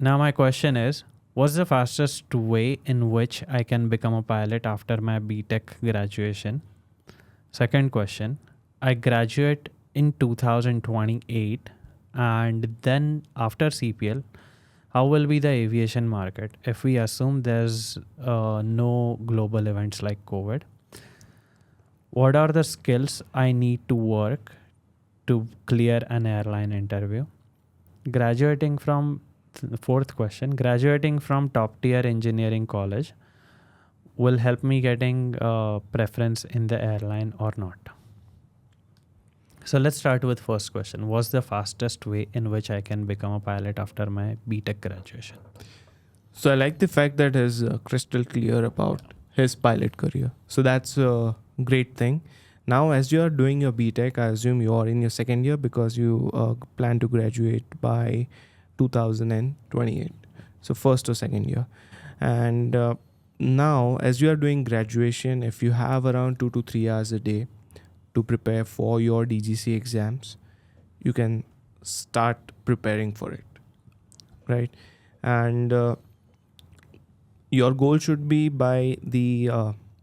Now my question is, what's the fastest way in which I can become a pilot after my BTech graduation? Second question, I graduate in 2028, and then after CPL, how will be the aviation market if we assume there's no global events like COVID? What are the skills I need to work to clear an airline interview? Fourth question, graduating from top tier engineering college will help me getting preference in the airline or not? So let's start with first question. What's the fastest way in which I can become a pilot after my BTech graduation? So I like the fact that he's crystal clear about his pilot career. So that's a great thing. Now, as you are doing your BTech, I assume you are in your second year because you plan to graduate by 2028. So first or second year. And now, as you are doing graduation, if you have around 2 to 3 hours a day to prepare for your DGCA exams, you can start preparing for it, right? And your goal should be by the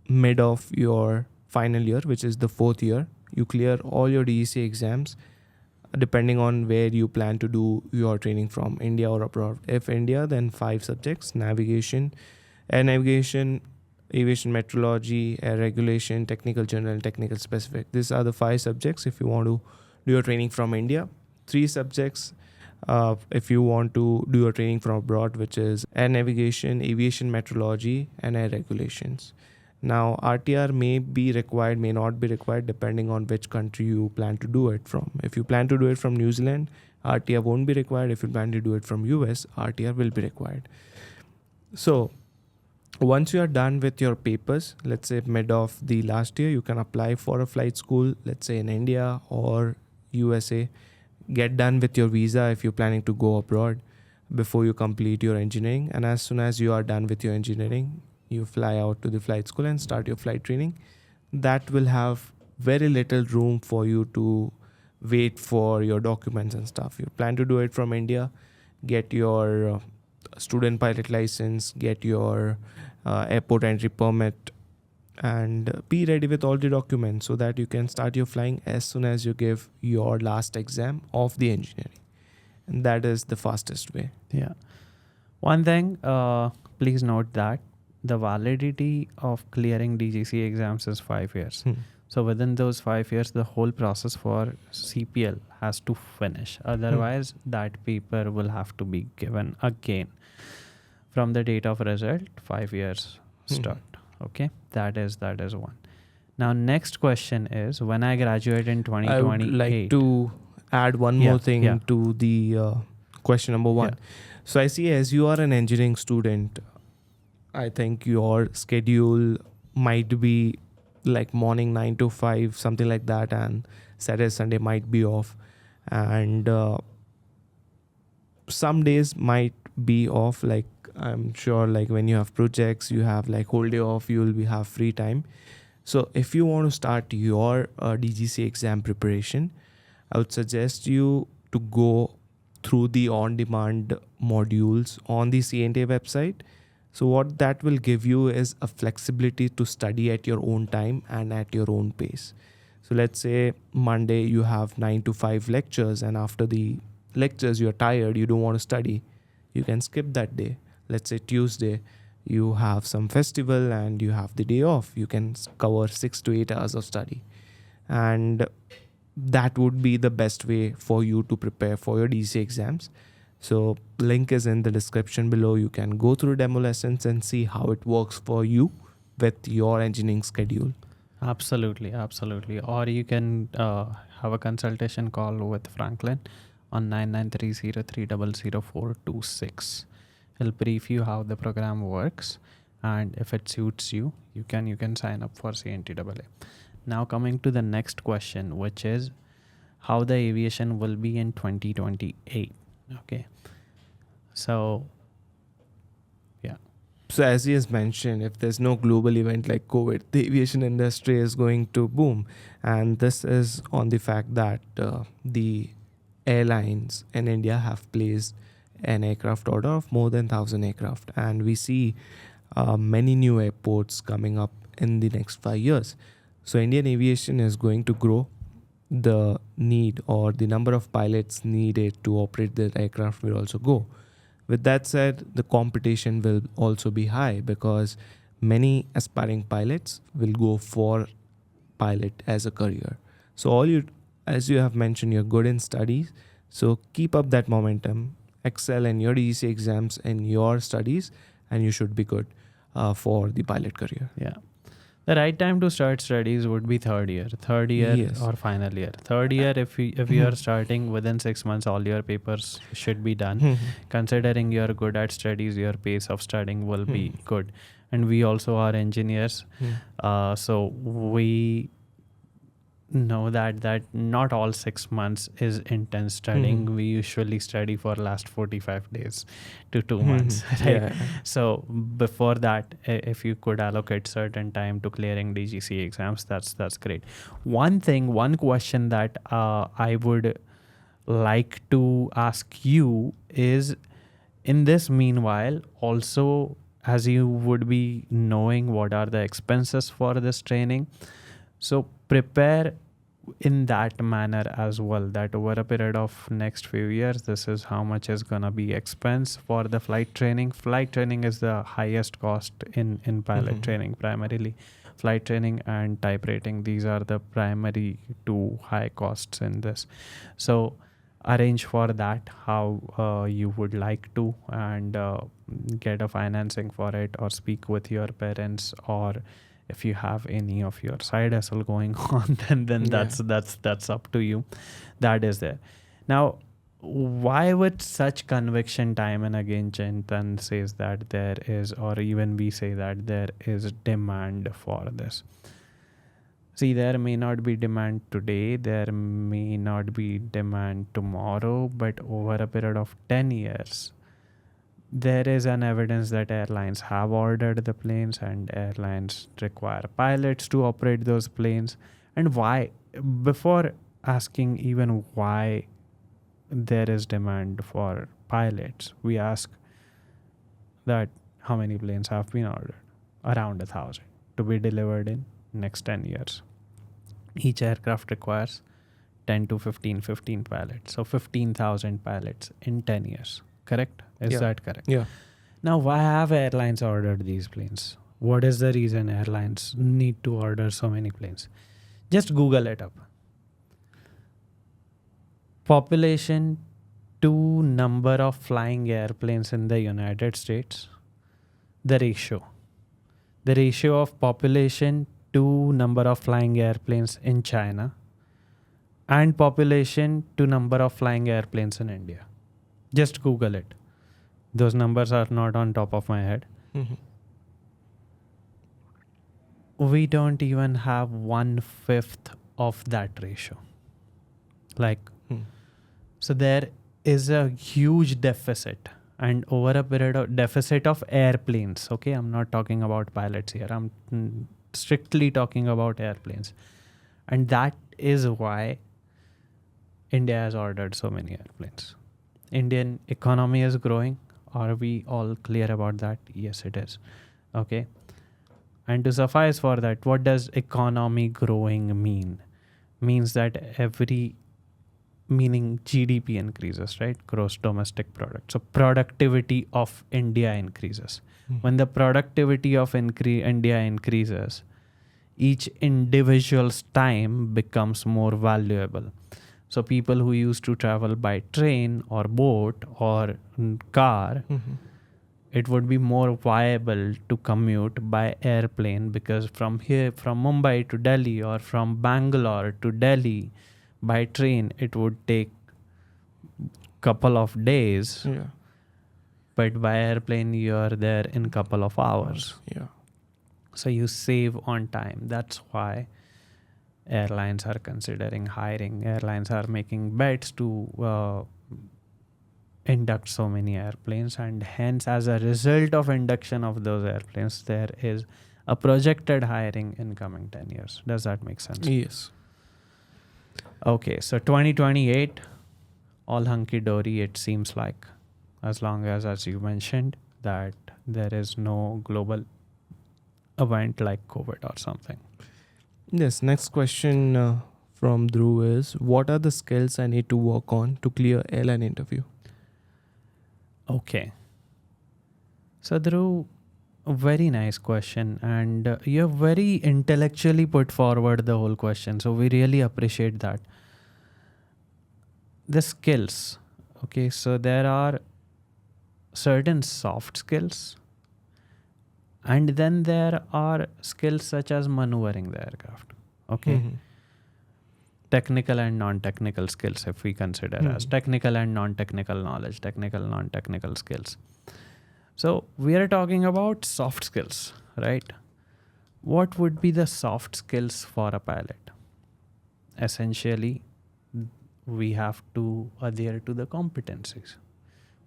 mid of your final year, which is the fourth year, you clear all your DGCA exams, depending on where you plan to do your training from, India or abroad. If India, then 5 subjects: navigation, air navigation, aviation metrology, air regulation, technical general, technical specific. These are the 5 subjects if you want to do your training from India. 3 subjects if you want to do your training from abroad, which is air navigation, aviation metrology, and air regulations. Now, RTR may be required, may not be required, depending on which country you plan to do it from. If you plan to do it from New Zealand, RTR won't be required. If you plan to do it from US, RTR will be required. So, once you are done with your papers, let's say mid of the last year, you can apply for a flight school, let's say in India or USA. Get done with your visa if you're planning to go abroad. before you complete your engineering. And as soon as you are done with your engineering, you fly out to the flight school and start your flight training. That will have very little room for you to wait for your documents and stuff. You plan to do it from India, get your student pilot license, get your airport entry permit, and be ready with all the documents so that you can start your flying as soon as you give your last exam of the engineering. And that is the fastest way. Yeah. One thing, please note that the validity of clearing DGCA exams is 5 years. So within those 5 years, the whole process for CPL has to finish. Otherwise, that paper will have to be given again from the date of result, 5 years start. Okay, that is one. Now, next question is, when I graduate in 2028. I would like to add one more thing to the question number 1. So I see, as you are an engineering student, I think your schedule might be like morning 9 to 5, something like that, and Saturday, Sunday might be off. And some days might be off, like I'm sure like when you have projects, you have like whole day off, you will have free time. So if you want to start your DGC exam preparation, I would suggest you to go through the on-demand modules on the CNTAA website. So what that will give you is a flexibility to study at your own time and at your own pace. So let's say Monday you have 9 to 5 lectures, and after the lectures you're tired, you don't want to study, you can skip that day. Let's say Tuesday you have some festival and you have the day off, you can cover 6 to 8 hours of study. And that would be the best way for you to prepare for your DGCA exams. So link is in the description below. You can go through demo lessons and see how it works for you with your engineering schedule. Absolutely. Or you can have a consultation call with Franklin on 9930300426. He'll brief you how the program works, and if it suits you, you can sign up for CNTAA. Now coming to the next question, which is how the aviation will be in 2028. Okay. So as he has mentioned, if there's no global event like COVID, the aviation industry is going to boom. And this is on the fact that the airlines in India have placed an aircraft order of more than 1,000 aircraft. And we see many new airports coming up in the next 5 years. So Indian aviation is going to grow. The need or the number of pilots needed to operate the aircraft will also go. With that said, the competition will also be high because many aspiring pilots will go for pilot as a career. So as you have mentioned, you're good in studies. So keep up that momentum, excel in your DGCA exams and your studies, and you should be good for the pilot career. Yeah. The right time to start studies would be third year Yes. or final year. Third year, if you are starting within 6 months, all your papers should be done. Considering you're good at studies, your pace of studying will be good. And we also are engineers, so we know that not all 6 months is intense studying. We usually study for last 45 days to 2 months, right? Yeah. So before that, if you could allocate certain time to clearing DGCA exams, that's great. One question that I would like to ask you is, in this meanwhile, also, as you would be knowing what are the expenses for this training, so prepare in that manner as well, that over a period of next few years, this is how much is gonna be expense for the flight training. Flight training is the highest cost in pilot training, primarily. Flight training and type rating, these are the primary two high costs in this. So arrange for that how you would like to, and get a financing for it, or speak with your parents, or if you have any of your side hustle going on, then that's up to you. That is there. Now, why with such conviction time and again Chintan says that there is, or even we say that there is demand for this? See, there may not be demand today, there may not be demand tomorrow, but over a period of 10 years, there is an evidence that airlines have ordered the planes and airlines require pilots to operate those planes. And why? Before asking even why there is demand for pilots, we ask that how many planes have been ordered? Around 1,000 to be delivered in next 10 years. Each aircraft requires 10 to 15 pilots. So 15,000 pilots in 10 years. Correct? Is that correct? Yeah. Now, why have airlines ordered these planes? What is the reason airlines need to order so many planes? Just Google it up. Population to number of flying airplanes in the United States. The ratio of population to number of flying airplanes in China, and population to number of flying airplanes in India. Just Google it. Those numbers are not on top of my head. Mm-hmm. We don't even have 1/5 of that ratio. So there is a huge deficit, and over a period of deficit of airplanes. Okay, I'm not talking about pilots here. I'm strictly talking about airplanes. And that is why India has ordered so many airplanes. Indian economy is growing. Are we all clear about that? Yes, it is. Okay. And to suffice for that, what does economy growing mean? Means that meaning GDP increases, right? Gross domestic product. So productivity of India increases. When the productivity of India increases, each individual's time becomes more valuable. So people who used to travel by train or boat or car, it would be more viable to commute by airplane, because from Mumbai to Delhi or from Bangalore to Delhi by train, it would take couple of days. Yeah. But by airplane, you're there in couple of hours. Yeah. So you save on time. That's why airlines are considering hiring. Airlines are making bets to induct so many airplanes, and hence as a result of induction of those airplanes, there is a projected hiring in coming 10 years. Does that make sense? Yes. Okay, so 2028, all hunky-dory it seems like, as long as you mentioned, that there is no global event like COVID or something. Yes, next question from Dhruv is, what are the skills I need to work on to clear airline interview? Okay. So Dhruv, a very nice question, and you have very intellectually put forward the whole question. So we really appreciate that. The skills. Okay, so there are certain soft skills, and then there are skills such as maneuvering the aircraft. Okay. Technical and non-technical skills, if we consider as technical and non-technical knowledge, technical, non-technical skills. So we are talking about soft skills, right? What would be the soft skills for a pilot? Essentially, we have to adhere to the competencies.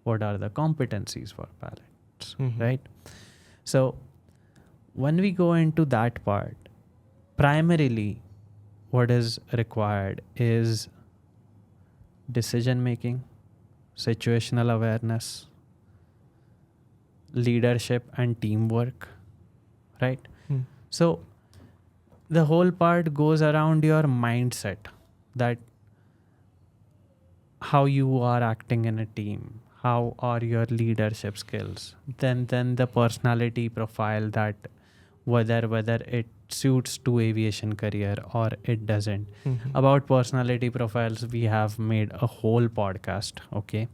What are the competencies for pilots, right? So when we go into that part, primarily what is required is decision making, situational awareness, leadership and teamwork, right? So the whole part goes around your mindset, that how you are acting in a team, how are your leadership skills, then the personality profile, that whether it suits to aviation career or it doesn't. About personality profiles, we have made a whole podcast. Okay,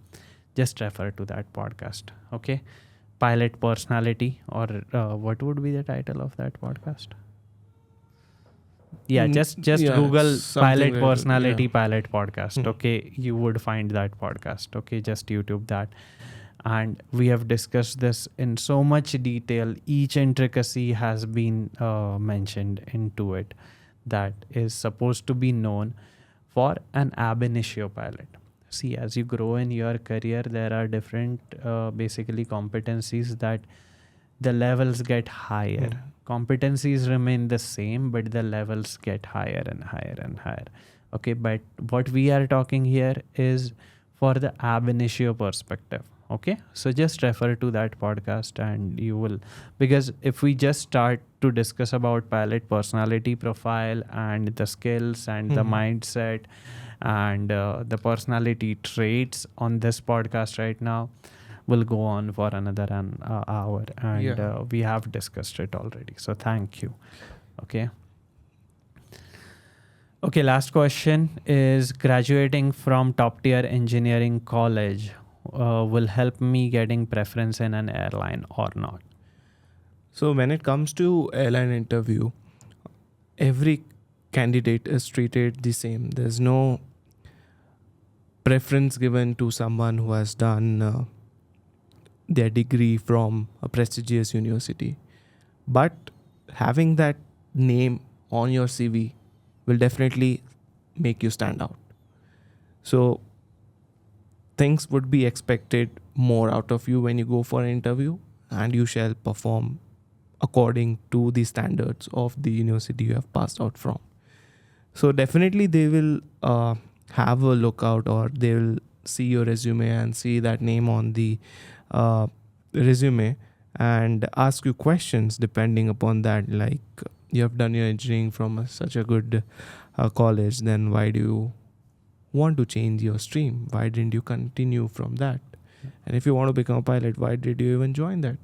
just refer to that podcast. Okay, pilot personality, or what would be the title of that podcast? Yeah, just Google pilot personality pilot podcast. Okay, you would find that podcast. Okay, just YouTube that. And we have discussed this in so much detail. Each intricacy has been mentioned into it that is supposed to be known for an ab initio pilot. see, as you grow in your career, there are different basically competencies that the levels get higher. Competencies remain the same, but the levels get higher and higher and higher. Okay, but what we are talking here is for the ab initio perspective. Okay, so just refer to that podcast and you will, because if we just start to discuss about pilot personality profile and the skills and the mindset and the personality traits on this podcast right now, will go on for another an hour, and we have discussed it already. So thank you. Okay. Okay, last question is, graduating from top tier engineering college will help me getting preference in an airline or not? So when it comes to airline interview, every candidate is treated the same. There's no preference given to someone who has done their degree from a prestigious university. But having that name on your CV will definitely make you stand out. So things would be expected more out of you when you go for an interview, and you shall perform according to the standards of the university you have passed out from. So definitely they will have a lookout, or they will see your resume and see that name on the resume and ask you questions depending upon that, like, you have done your engineering from such a good college, then why do you want to change your stream? Why didn't you continue from that? And if you want to become a pilot, why did you even join that?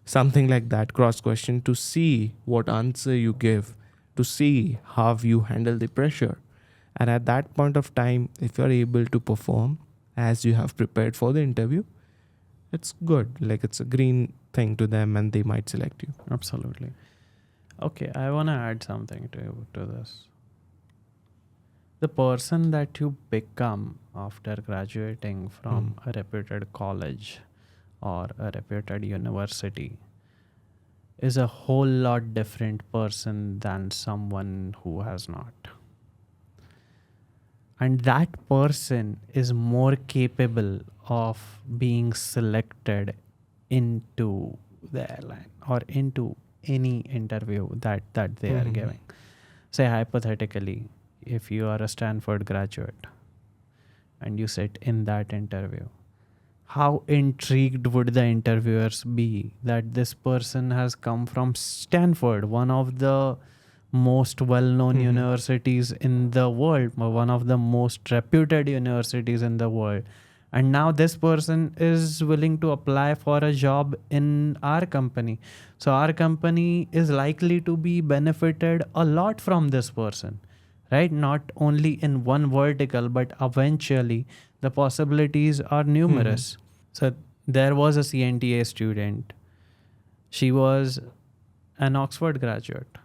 Something like that, cross question, to see what answer you give, to see how you handle the pressure. And at that point of time, if you're able to perform as you have prepared for the interview, it's good. Like, it's a green thing to them and they might select you. Absolutely. Okay, I want to add something to this. The person that you become after graduating from a reputed college or a reputed university is a whole lot different person than someone who has not. And that person is more capable of being selected into the airline or into any interview that they are giving. Say hypothetically, if you are a Stanford graduate and you sit in that interview, how intrigued would the interviewers be that this person has come from Stanford, one of the most well-known universities in the world, one of the most reputed universities in the world. And now this person is willing to apply for a job in our company. So our company is likely to be benefited a lot from this person, right? Not only in one vertical, but eventually the possibilities are numerous. So there was a CNTAA student. She was an Oxford graduate.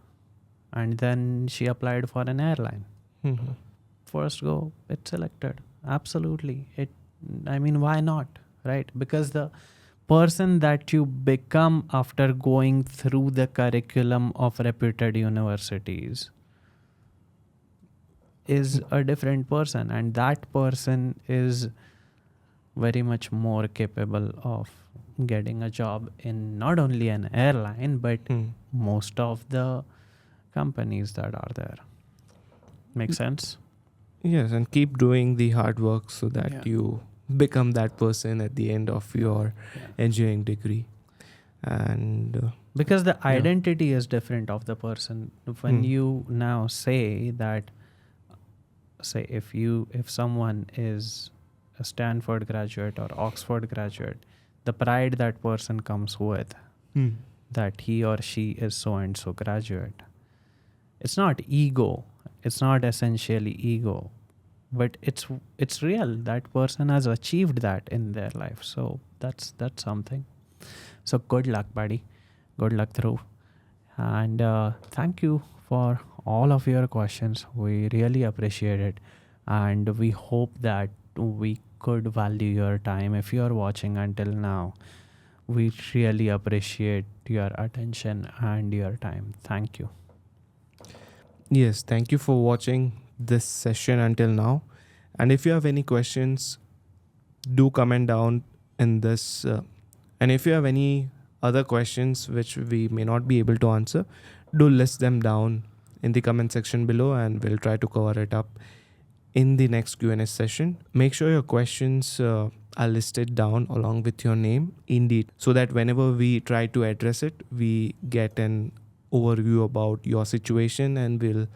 And then she applied for an airline. First go, it's selected. Absolutely. Why not? Right? Because the person that you become after going through the curriculum of reputed universities is a different person. And that person is very much more capable of getting a job in not only an airline, but most of the companies that are there. Make sense? Yes, and keep doing the hard work so that you become that person at the end of your engineering degree. And because the identity is different of the person. When you now say that, say if someone is a Stanford graduate or Oxford graduate, the pride that person comes with, that he or she is so and so graduate. It's not ego. It's not essentially ego, but it's real. That person has achieved that in their life. So that's something. So good luck, buddy. Good luck through. And thank you for all of your questions. We really appreciate it. And we hope that we could value your time. If you are watching until now, we really appreciate your attention and your time. Thank you. yes, thank you for watching this session until now. And if you have any questions, do comment down in this. And if you have any other questions which we may not be able to answer, do list them down in the comment section below and we'll try to cover it up in the next Q&A session. Make sure your questions are listed down along with your name indeed, so that whenever we try to address it, we get an overview about your situation and we'll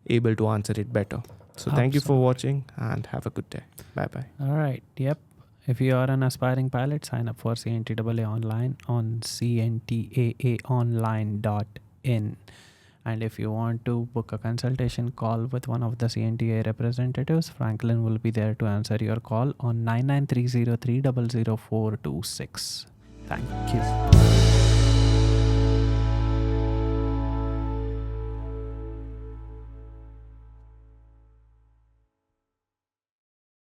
able to answer it better. So thank you for watching and have a good day. Bye-bye. All right. Yep. If you are an aspiring pilot, sign up for CNTAA online on CNTAAonline.in. And if you want to book a consultation call with one of the CNTAA representatives, Franklin will be there to answer your call on 9930300426. Thank you.